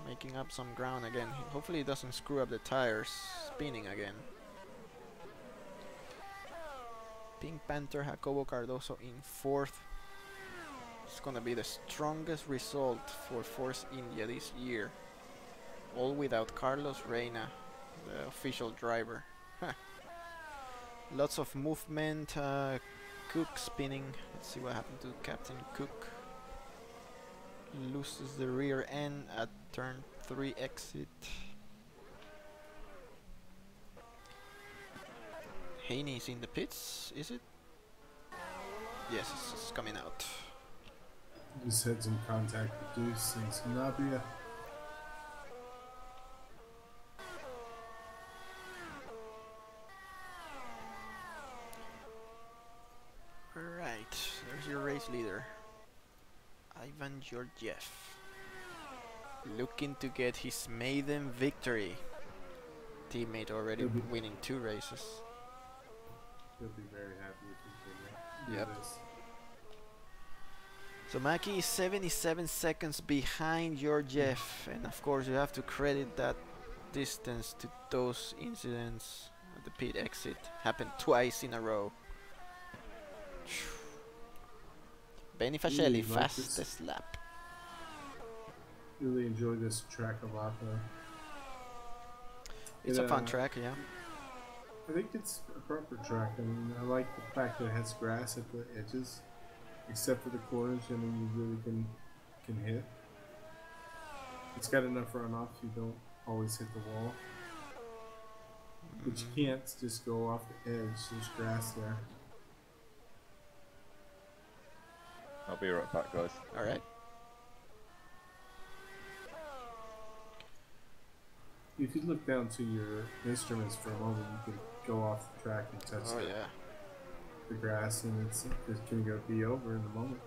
Making up some ground again. Hopefully he doesn't screw up the tires, spinning again. Pink Panther Jacobo Cardoso in fourth. It's gonna be the strongest result for Force India this year. all without Carlos Reina, the official driver. Lots of movement. Cook spinning. Let's see what happened to Captain Cook. Loses the rear end at turn 3 exit. Haney's in the pits, is it? Yes, it's coming out. Just had some contact with Deuce and Sanabria. Alright, there's your race leader, Ivan Georgiev, looking to get his maiden victory. Teammate already winning 2 races. He'll be very happy if he can do this. So Maki is 77 seconds behind Georgiev, and of course you have to credit that distance to those incidents at the pit exit. Happened twice in a row. Benny Fascelli, fastest lap. Really enjoy this track a lot though. It's a fun track, yeah. I think it's a proper track. I mean, I like the fact that it has grass at the edges, except for the corners. I mean, you really can hit. It's got enough runoff. You don't always hit the wall, but you can't just go off the edge. There's grass there. I'll be right back, guys. Alright. If you look down to your instruments for a moment, you can go off the track and touch the grass, and it's going to be over in a moment.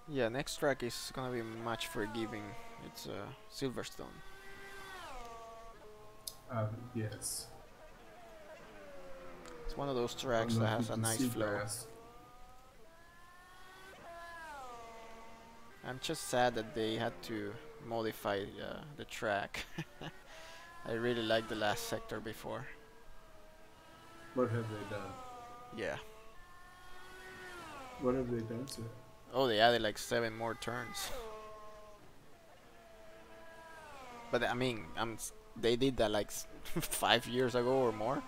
Yeah, next track is going to be much forgiving. It's Silverstone. Yes. It's one of those tracks that has a nice flow. Grass. I'm just sad that they had to modify the track. I really liked the last sector before. What have they done? Yeah. What have they done to it? Oh, they added like 7 more turns. But I mean, they did that like 5 years ago or more.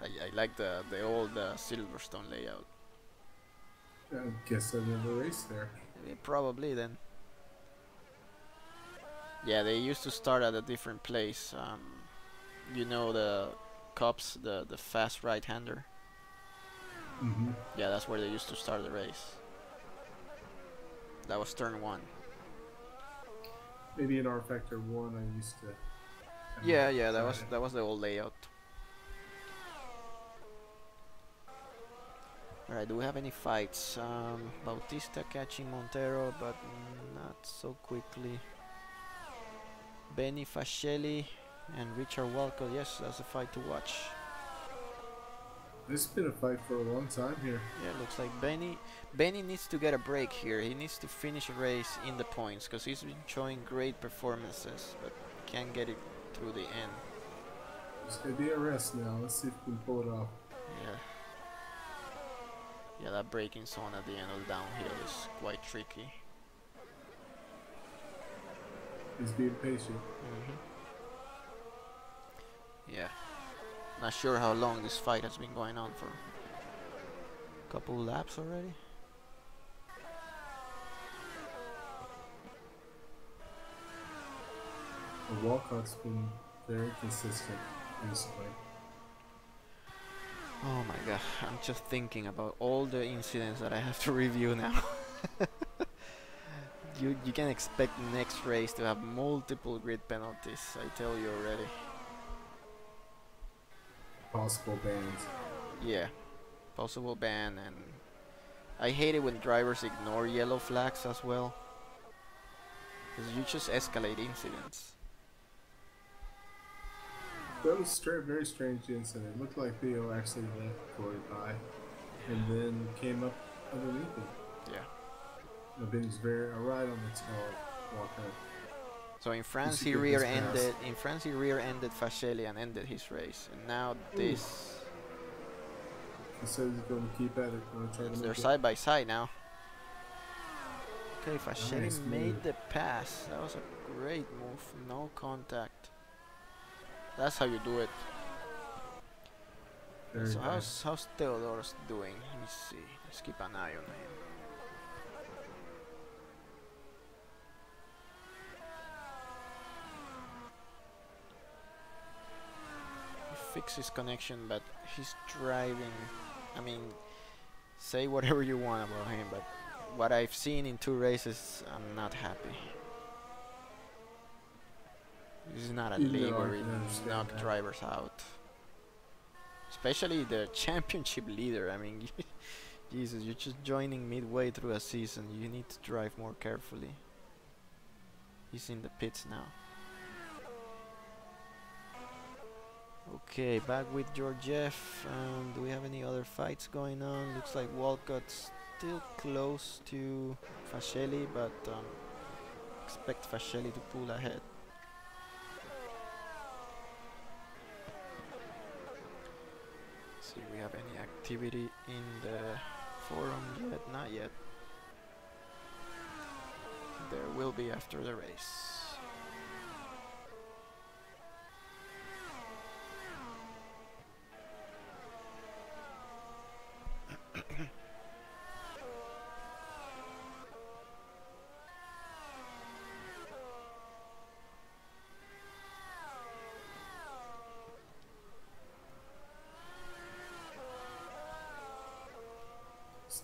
I like the old Silverstone layout. I guess I've never raced there. Probably then. Yeah, they used to start at a different place. You know the Cups, the fast right-hander. Yeah, that's where they used to start the race. That was turn 1. Maybe in R Factor 1 I used to. Yeah, that was the old layout. Alright, do we have any fights? Bautista catching Montero, but not so quickly. Benny Fascelli and Richard Walcott, yes, that's a fight to watch. This has been a fight for a long time here. Yeah, looks like Benny needs to get a break here. He needs to finish a race in the points, because he's been showing great performances, but can't get it through the end. It's gonna be a rest now. Let's see if we can pull it off. Yeah, that braking zone at the end of the downhill is quite tricky. He's being patient. Yeah. Not sure how long this fight has been going on for. A couple laps already. Walcott's been very consistent recently. Oh my god, I'm just thinking about all the incidents that I have to review now. You can expect the next race to have multiple grid penalties, I tell you already. Possible bans. Yeah, possible ban, and I hate it when drivers ignore yellow flags as well, because you just escalate incidents. That was a very strange incident. It looked like Theo actually left Corey by and then came up underneath him. Yeah. It was right on the tail of Walker. So in France he rear-ended Fascelli and ended his race, and now this. He says he's going to keep at it. They're side by side now. Okay, Fasheli Nice made move. the pass. That was a great move. No contact. That's how you do it. Very So nice. how's Theodoros doing? Let me see. Let's keep an eye on him. He fixed his connection, but he's driving. I mean, say whatever you want about him, but what I've seen in 2 races, I'm not happy. This is not a You league know, I where we can understand knock that. drivers out. Especially the championship leader. I mean, Jesus, you're just joining midway through a season. You need to drive more carefully. He's in the pits now. Okay, back with Georgiev. Do we have any other fights going on? Looks like Walcott's still close to Fasheli, but expect Fasheli to pull ahead. See if we have any activity in the forum yet. Not yet. There will be after the race.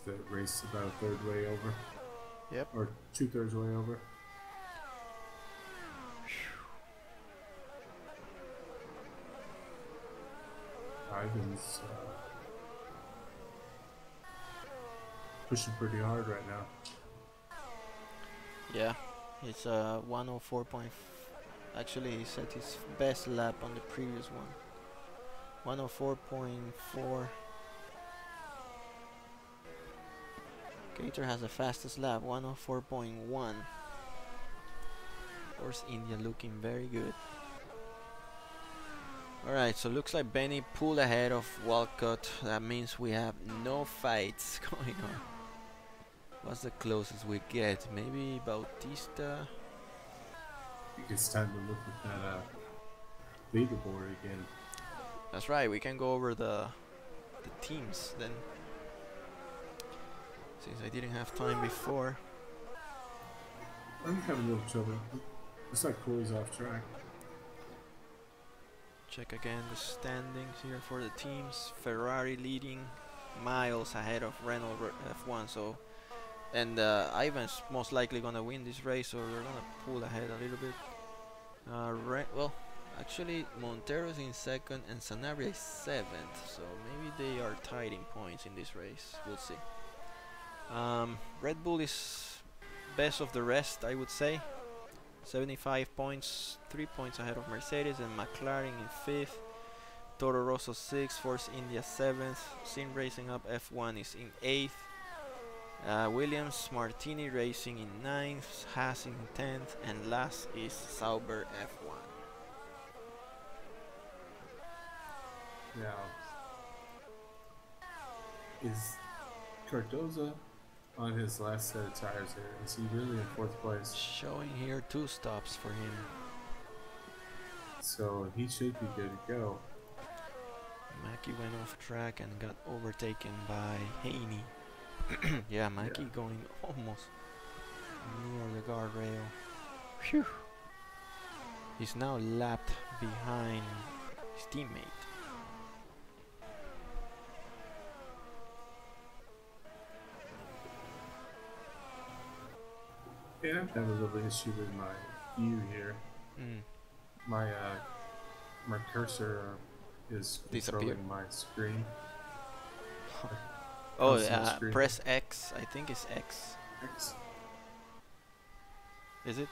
The race is about a third way over. Yep. Or 2/3 way over. Ivan's pushing pretty hard right now. Yeah, it's 104. Actually, he set his best lap on the previous one. 104.4. Gator has the fastest lap, 104.1. Force India looking very good. Alright, so looks like Benny pulled ahead of Walcott. That means we have no fights going on. What's the closest we get? Maybe Bautista? I think it's time to look at that leaderboard again. That's right, we can go over the teams then. Since I didn't have time before. I'm having a little trouble. Looks like Corey's off track. Check again the standings here for the teams. Ferrari leading miles ahead of Renault F1. So, and Ivan's most likely gonna win this race, so they're gonna pull ahead a little bit. Well, actually Montero's in second and Sanabria is 7th. So maybe they are tied in points in this race. We'll see. Red Bull is best of the rest, I would say. 75 points, 3 points ahead of Mercedes, and McLaren in 5th. Toro Rosso 6th, Force India 7th. SimRacingHub F1 is in 8th. Williams Martini Racing in 9th, Haas in 10th, and last is Sauber F1. Now, is Cardoza on his last set of tires here? Is he really in 4th place? Showing here 2 stops for him. So he should be good to go. Mackie went off track and got overtaken by Haney. Yeah, Mackie going almost near the guardrail. Phew. He's now lapped behind his teammate. Yeah, I'm having a little issue with my view here. My cursor is controlling my screen. Oh yeah, press X. I think it's X. X. Is it?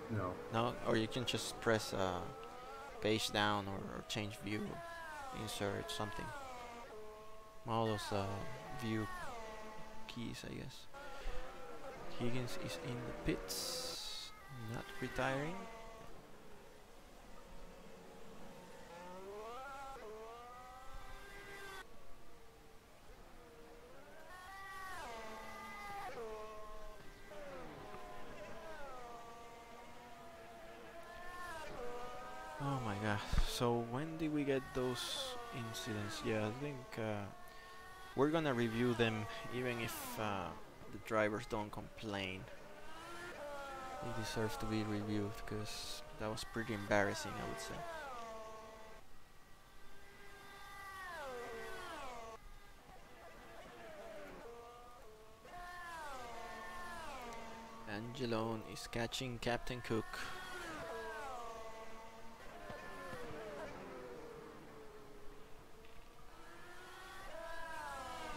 No. No, or you can just press page down or change view, insert something. All those view keys, I guess. Higgins is in the pits, not retiring. So when did we get those incidents? Yeah, I think we're gonna review them even if the drivers don't complain. It deserves to be reviewed because that was pretty embarrassing, I would say. Angelone is catching Captain Cook.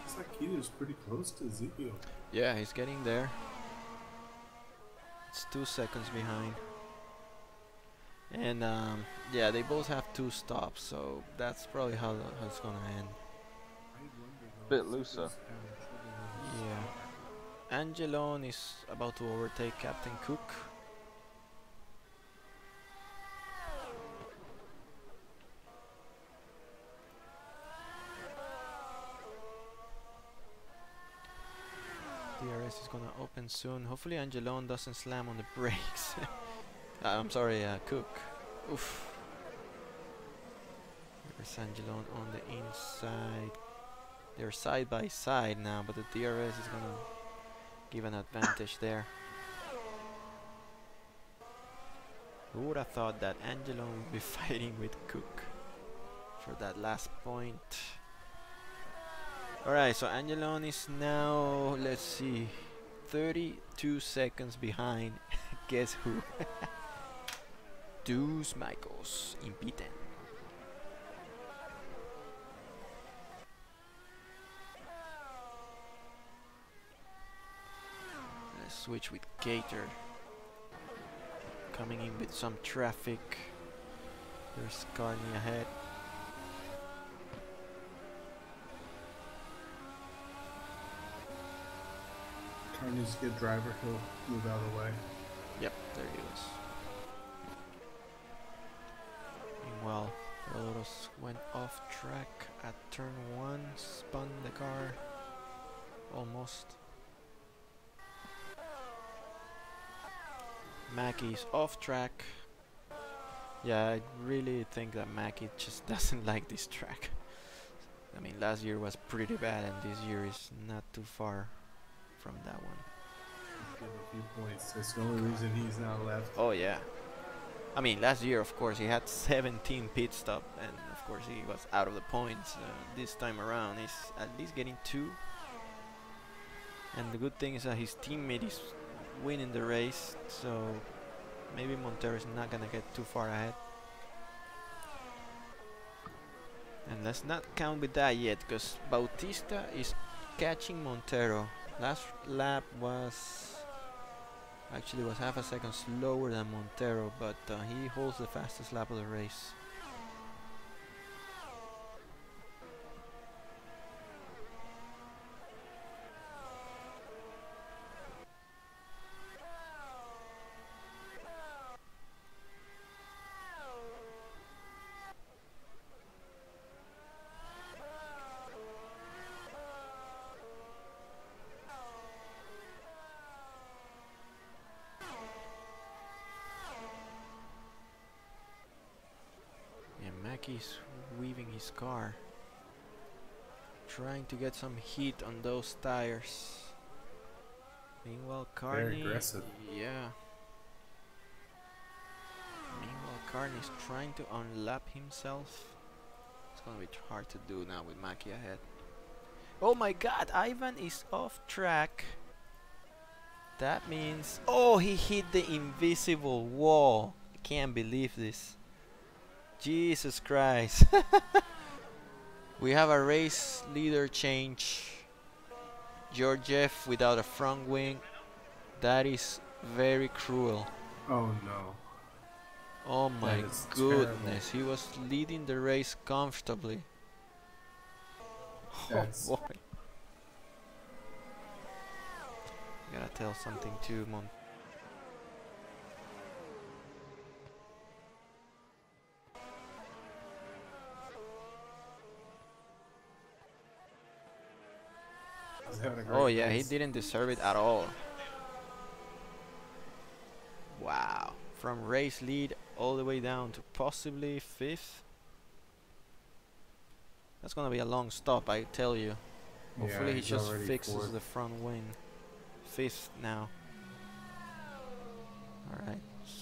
It's like he was pretty close to Ezekiel. Yeah, he's getting there. It's 2 seconds behind. And yeah, they both have 2 stops, so that's probably how it's gonna end. Bit looser. Yeah. Angelone is about to overtake Captain Cook. DRS is gonna open soon. Hopefully Angelone doesn't slam on the brakes. I'm sorry, Cook. Oof. There's Angelone on the inside. They're side by side now, but the DRS is gonna give an advantage there. Who would have thought that Angelone would be fighting with Cook for that last point? Alright, so Angelone is now, let's see, 32 seconds behind. Guess who? Deuce Michaels in P10. Let's switch with Gator. Coming in with some traffic. There's Carney ahead. Carney's a good driver, he'll move out of the way. Yep, there he was. Meanwhile, Lotus went off track at turn 1, spun the car. Almost. Mackey's off track. Yeah, I really think that Mackey just doesn't like this track. I mean, last year was pretty bad and this year is not too far from that one. Give a few points. That's the only reason he's now left. Oh yeah. I mean, last year, of course, he had 17 pit stop, and of course he was out of the points. This time around, he's at least getting 2. And the good thing is that his teammate is winning the race, so maybe Montero is not gonna get too far ahead. And let's not count with that yet, because Bautista is catching Montero. Last lap was half a second slower than Montero, but he holds the fastest lap of the race. Mackey's weaving his car, trying to get some heat on those tires. Meanwhile, Carney, very aggressive. Yeah. Meanwhile, Carney's trying to unlap himself. It's gonna be hard to do now with Mackey ahead. Oh my God! Ivan is off track. That means, oh, he hit the invisible wall. I can't believe this. Jesus Christ. We have a race leader change. Georgiev without a front wing. That is very cruel. Oh no. Oh my goodness. He was leading the race comfortably. That's oh boy. Gotta tell something to Mon. Oh yeah, he didn't deserve it at all. Wow. From race lead all the way down to possibly 5th. That's gonna be a long stop, I tell you. Hopefully Yeah, he he's just already fixes fourth. the front wing. 5th now. Alright,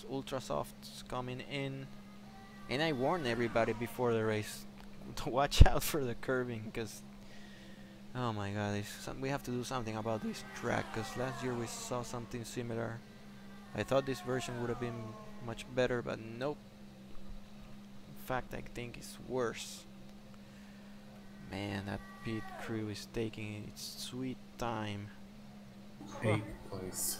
Ultra Soft's coming in. And I warned everybody before the race to watch out for the curving, because oh my god, we have to do something about this track, because last year we saw something similar. I thought this version would have been much better, but nope. In fact, I think it's worse. Man, that pit crew is taking its sweet time. 8th place.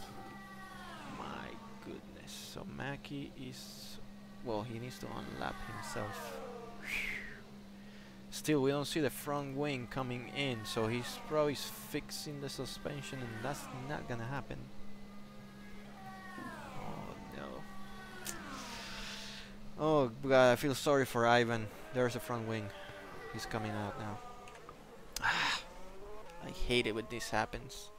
My goodness. So Mackie is, well, he needs to unlap himself. Still, we don't see the front wing coming in, so he's probably fixing the suspension, and that's not gonna happen. Oh no. Oh god, I feel sorry for Ivan. There's a front wing. He's coming out now. I hate it when this happens.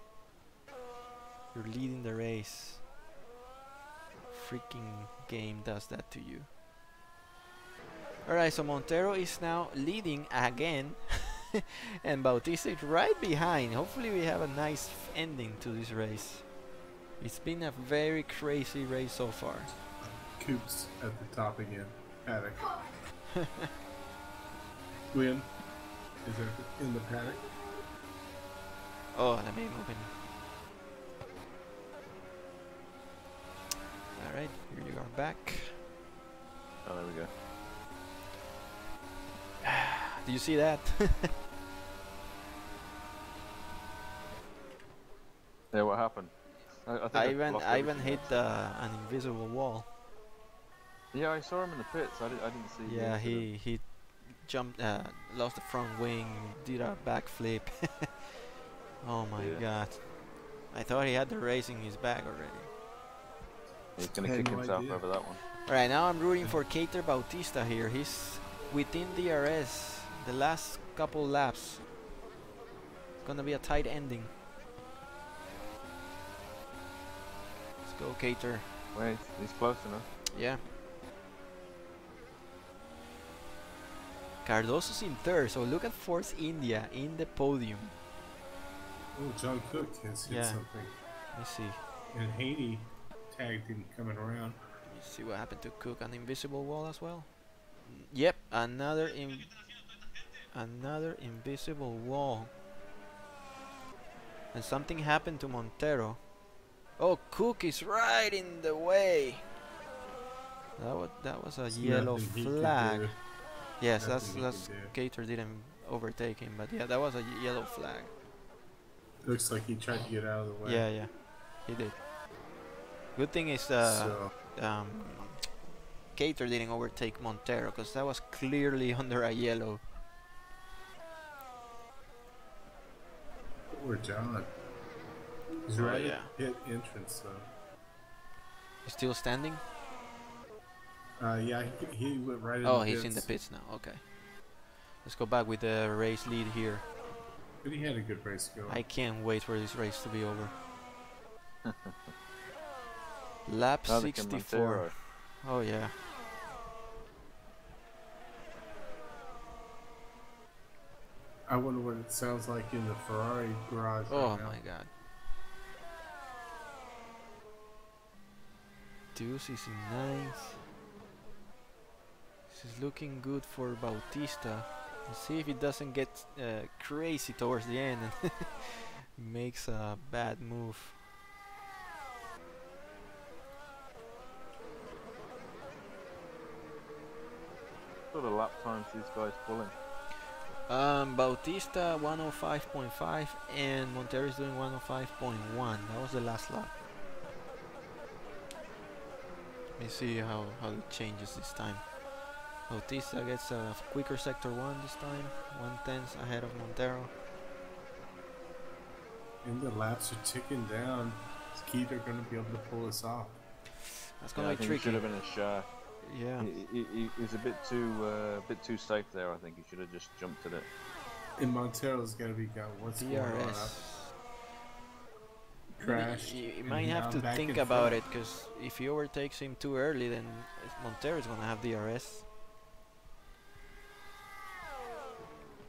You're leading the race. Freaking game does that to you. Alright, so Montero is now leading again. And Bautista is right behind. Hopefully we have a nice ending to this race. It's been a very crazy race so far. Coops at the top again. Paddock. Win. Is there in the paddock? Oh, let me move in. Alright, here you are back. Oh, there we go. Do you see that? Yeah, what happened? I think I lost Ivan everything hit else. an invisible wall. Yeah, I saw him in the pits. I didn't see. the Yeah, incident. he jumped, lost the front wing, did a backflip. Oh my Yeah. god! I thought he had the race in his bag already. He's gonna Had kick no himself idea. over that one. Right now, I'm rooting for Cater Bautista here. He's within DRS. The last couple laps. It's gonna be a tight ending. Let's go, Cater. Wait, he's close enough. Yeah. Cardoso's in 3rd, so look at Force India in the podium. Oh, John Cook has hit Yeah. something. Let me see. And Haney tagged him coming around. Let me see what happened to Cook. An invisible wall as well. Yep, another invisible wall. And something happened to Montero. Oh, Cook is right in the way. That was a There's yellow nothing he could flag. do. Yes, Nothing he that's could do. Gator didn't overtake him, but yeah, that was a yellow flag. Looks like he tried to get out of the way. Yeah, he did. Good thing is So, Gator didn't overtake Montero, because that was clearly under a yellow. poor John. He's Oh, right yeah. at pit entrance though. He's still standing? Yeah, he went right in Oh, the he's pits. in the pits now. Okay. Let's go back with the race lead here. But he had a good race going. I can't wait for this race to be over. Lap Now they can 64. Montero. Oh yeah. I wonder what it sounds like in the Ferrari garage Oh right now. my god. Deuce is in 9th. This is looking good for Bautista. Let's see if it doesn't get crazy towards the end and makes a bad move. What sort of lap times these guys pulling? Bautista 105.5 and Montero is doing 105.1. That was the last lap. Let me see how it changes this time. Bautista gets a quicker sector 1 this time, 1/10 ahead of Montero. And the laps are ticking down. Is Keeter going to be able to pull us off? That's I gonna think be he tricky. should have been a shot. Yeah. He's a bit too safe there. I think he should have just jumped at it. And Montero's got to be got what's going on up. DRS. Crashed. You and might have now to back think in about front. it, because if he overtakes him too early, then Montero's gonna have DRS.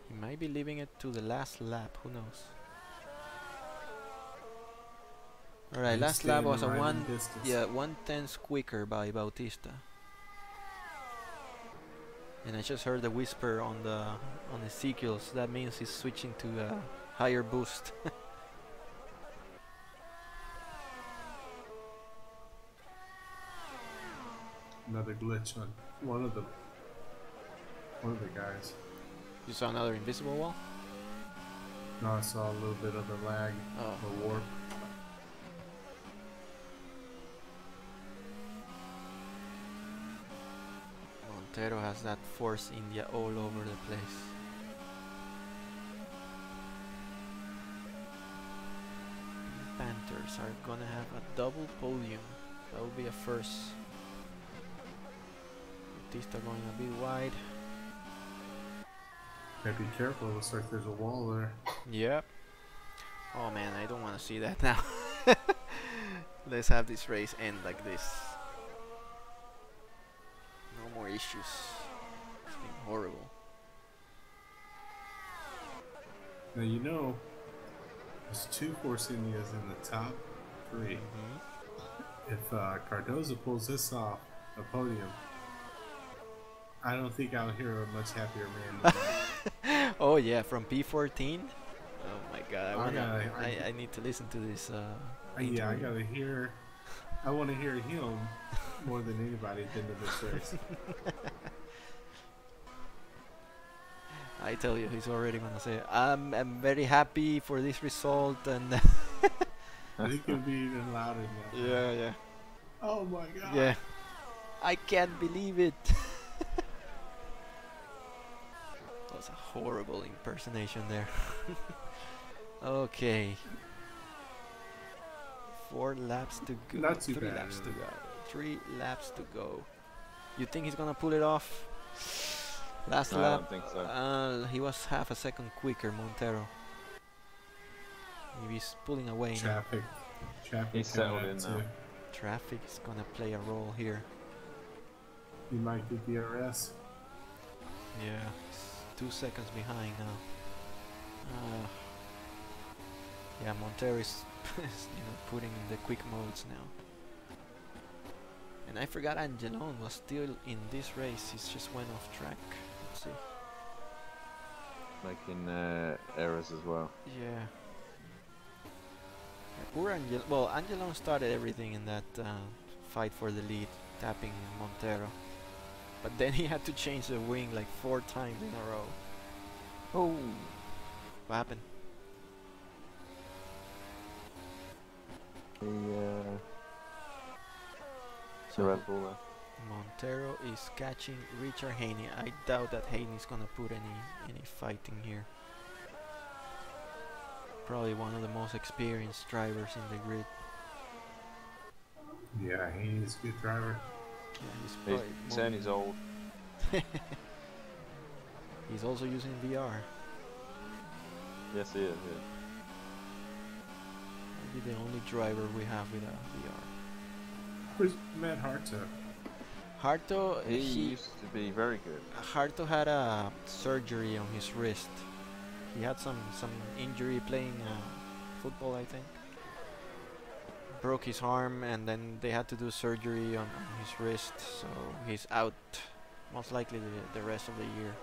He might be leaving it to the last lap, who knows. Alright, He's last lap staying was a right in distance. 1/10 quicker by Bautista. And I just heard the whisper on Ezekiel's. That means he's switching to a higher boost. Another glitch on one of the guys. You saw another invisible wall? No, I saw a little bit of the lag Oh. or warp. Montero has that Force India all over the place. Panthers are gonna have a double podium. That will be a first. Bautista going a bit wide. Gotta be careful, looks like there's a wall there. Yep. Oh man, I don't want to see that now. Let's have this race end like this. No more issues. It's been horrible. Now you know, there's 2 Force Indias in the top 3. If Cardozo pulls this off, a podium, I don't think I'll hear a much happier man than that. Oh yeah, from P14. Oh my god, I need to listen to this. Yeah, I gotta hear. I want to hear him more than anybody at the end of this race. I tell you, he's already gonna say, I'm very happy for this result, and I think it'll be even louder than that. yeah, yeah, Oh my god. yeah. I can't believe it. That was a horrible impersonation there. Okay. 4 laps to go. Not too 3 bad, laps to really. go. 3 laps to go. You think he's gonna pull it off? Last No, I lap. don't think so. He was half a second quicker, Montero. Maybe he's pulling away now. Traffic. He's settled coming in out now. too. Traffic is gonna play a role here. He might get DRS. Yeah, he's 2 seconds behind now. Yeah, Montero is putting in the quick modes now. And I forgot Angelone was still in this race. He just went off track. Let's see. Making errors as well. Yeah. Poor Angel. Well, Angelone started everything in that fight for the lead, tapping Montero. But then he had to change the wing like 4 times in a row. Oh, what happened? The Red Bull there. Montero is catching Richard Haney. I doubt that Haney's gonna put any fighting here. Probably one of the most experienced drivers in the grid. Yeah, he's a good driver. Yeah, he's He's probably saying he's old. He's also using VR. Yes, he is. Yeah. Maybe the only driver we have with a VR. Where's Matt Harto? Harto, He used to be very good. Harto had a surgery on his wrist. He had some injury playing football, I think. Broke his arm, and then they had to do surgery on his wrist, so he's out most likely the rest of the year.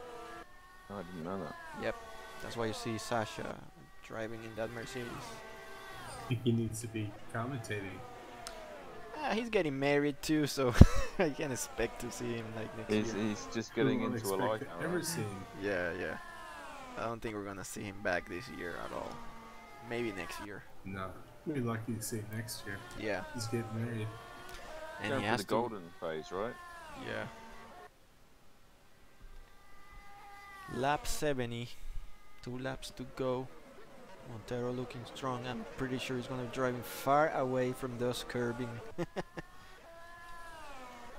Oh, I didn't know that. Yep, that's why you see Sasha driving in that Mercedes. I think he needs to be commentating. He's getting married too, so I can expect to see him like next year. He's just getting Who won't into a expect life to now. ever Right? see him. Yeah, yeah. I don't think we're gonna see him back this year at all. Maybe next year. No, we'll be lucky to see him next year. Yeah, He's getting married. and Going he for has the to. golden phase, right? Yeah. Lap 70. 2 laps to go. Montero looking strong. I'm pretty sure he's gonna be driving far away from those curbing.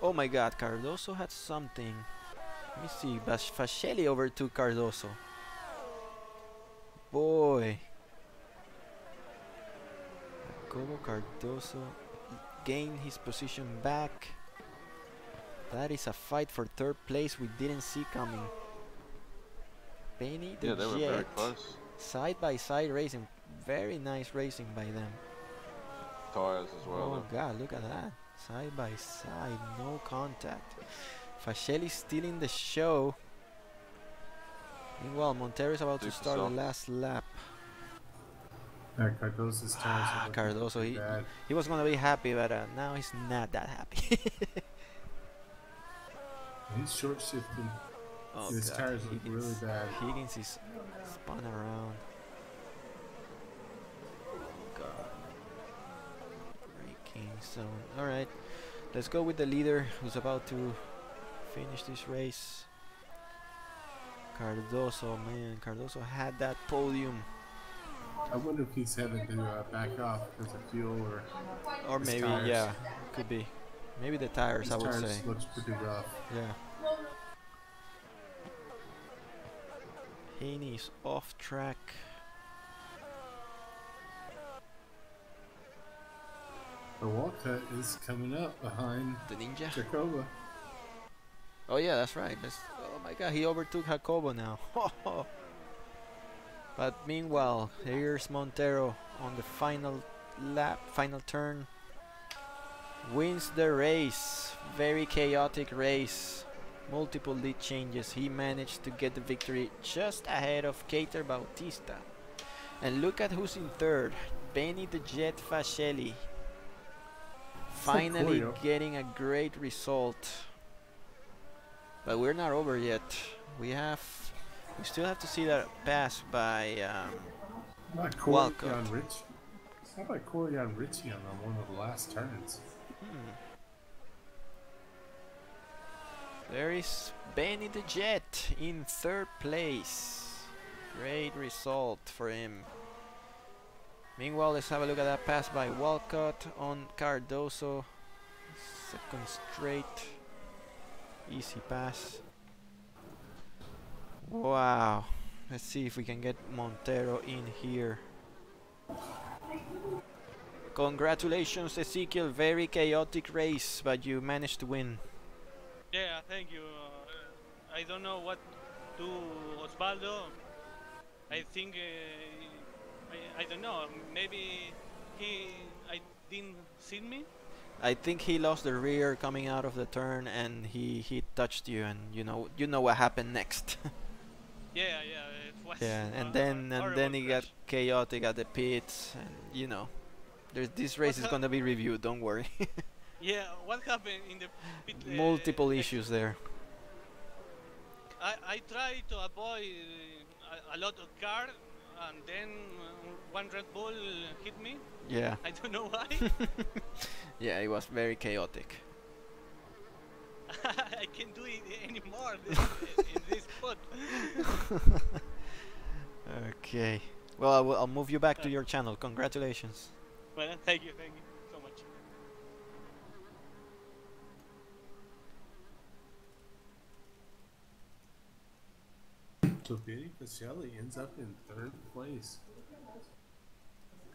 Oh my god, Cardoso had something. Let me see. Fascelli overtook Cardoso. Boy. Jacobo Cardoso gained his position back. That is a fight for 3rd place we didn't see coming. Benny the Yeah, they were Jet. very close. Side by side racing. Very nice racing by them. Tires as well. Oh god, look at that. Side by side, no contact. Fascelli still in the show. Meanwhile, Montero is about to Super start soft. the last lap. Cardoso's tires are looking Cardoso, pretty bad. he was gonna be happy, but now he's not that happy. He's short shifting. Oh His god, tires look really bad. Higgins is spun around. Oh god. Braking zone. Alright, let's go with the leader who's about to finish this race. Cardoso, man, Cardoso had that podium. I wonder if he's having to back off because of fuel Or his maybe, tires. yeah, could be. Maybe the tires, His I would tires say. looks pretty rough. Yeah. Haney is off track. The Walcott is coming up behind The Ninja. Jacoba. Oh yeah, that's right. Oh my god, he overtook Jacobo now. But meanwhile, here's Montero on the final lap, final turn. Wins the race. Very chaotic race. Multiple lead changes. He managed to get the victory just ahead of Keiter Bautista. And look at who's in third. Benny the Jet Fascelli. Finally getting a great result. But we're not over yet. We still have to see that pass by How about Walcott. How about Corian Ritchie on one of the last turns? There is Benny the Jet in third place. Great result for him. Meanwhile, let's have a look at that pass by Walcott on Cardoso. Second straight. Easy pass. Wow. Let's see if we can get Montero in here. Congratulations, Ezekiel. Very chaotic race, but you managed to win. Yeah, thank you. I don't know what to Osvaldo. I think I don't know. Maybe I didn't see me. I think he lost the rear coming out of the turn, and he touched you, and you know what happened next. Yeah, it was. Yeah, and then he got chaotic at the pits, and this race is gonna be reviewed. Don't worry. Yeah, what happened in the pit? Multiple issues there. I tried to avoid a lot of cars, and then one Red Bull hit me. Yeah. I don't know why. Yeah, it was very chaotic. I can't do it anymore in this spot. Okay. Well, I'll move you back to your channel. Congratulations. Well, thank you so much. So Benny Fascelli ends up in third place.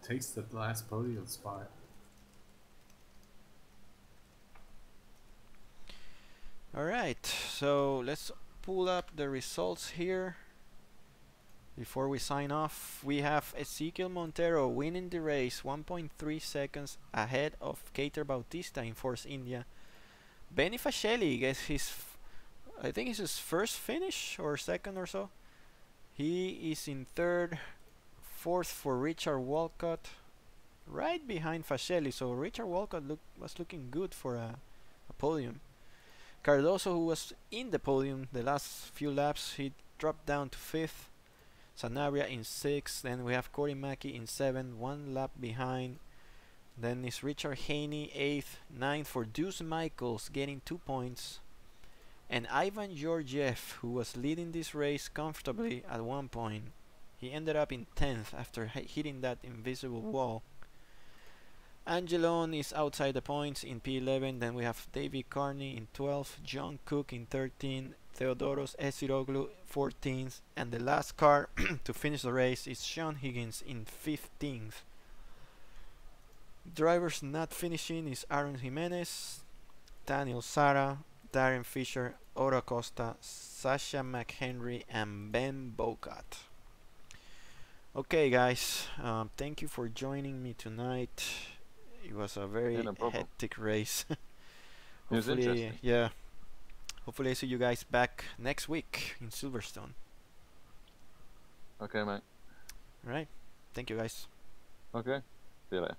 Takes the last podium spot. Alright, so let's pull up the results here. Before we sign off, we have Ezekiel Montero winning the race 1.3 seconds ahead of Keiter Bautista in Force India. Benny Fascelli gets I think it's his first finish or second or so. He is in third. Fourth for Richard Walcott, right behind Fascelli. So Richard Walcott was looking good for a podium. Cardoso, who was in the podium the last few laps, he dropped down to fifth. Sanabria in sixth. Then we have Corey Mackey in seventh, one lap behind. Then is Richard Haney eighth, ninth for Deuce Michaels getting 2 points. And Ivan Georgiev, who was leading this race comfortably at one point. He ended up in 10th after hitting that invisible wall. Angelone is outside the points in P11. Then we have Davy Carney in 12th, John Cook in 13th, Theodoros Esiroglu 14th, and the last car to finish the race is Sean Higgins in 15th. Drivers not finishing is Aaron Jimenez, Daniel Sara, Darren Fisher, Otto Acosta, Sasha McHenry, and Ben Bocat. Okay, guys, thank you for joining me tonight. It was a very no problem. hectic race. It was Hopefully, interesting. yeah. Hopefully, I see you guys back next week in Silverstone. Okay, mate. All right. Thank you, guys. Okay. See you later.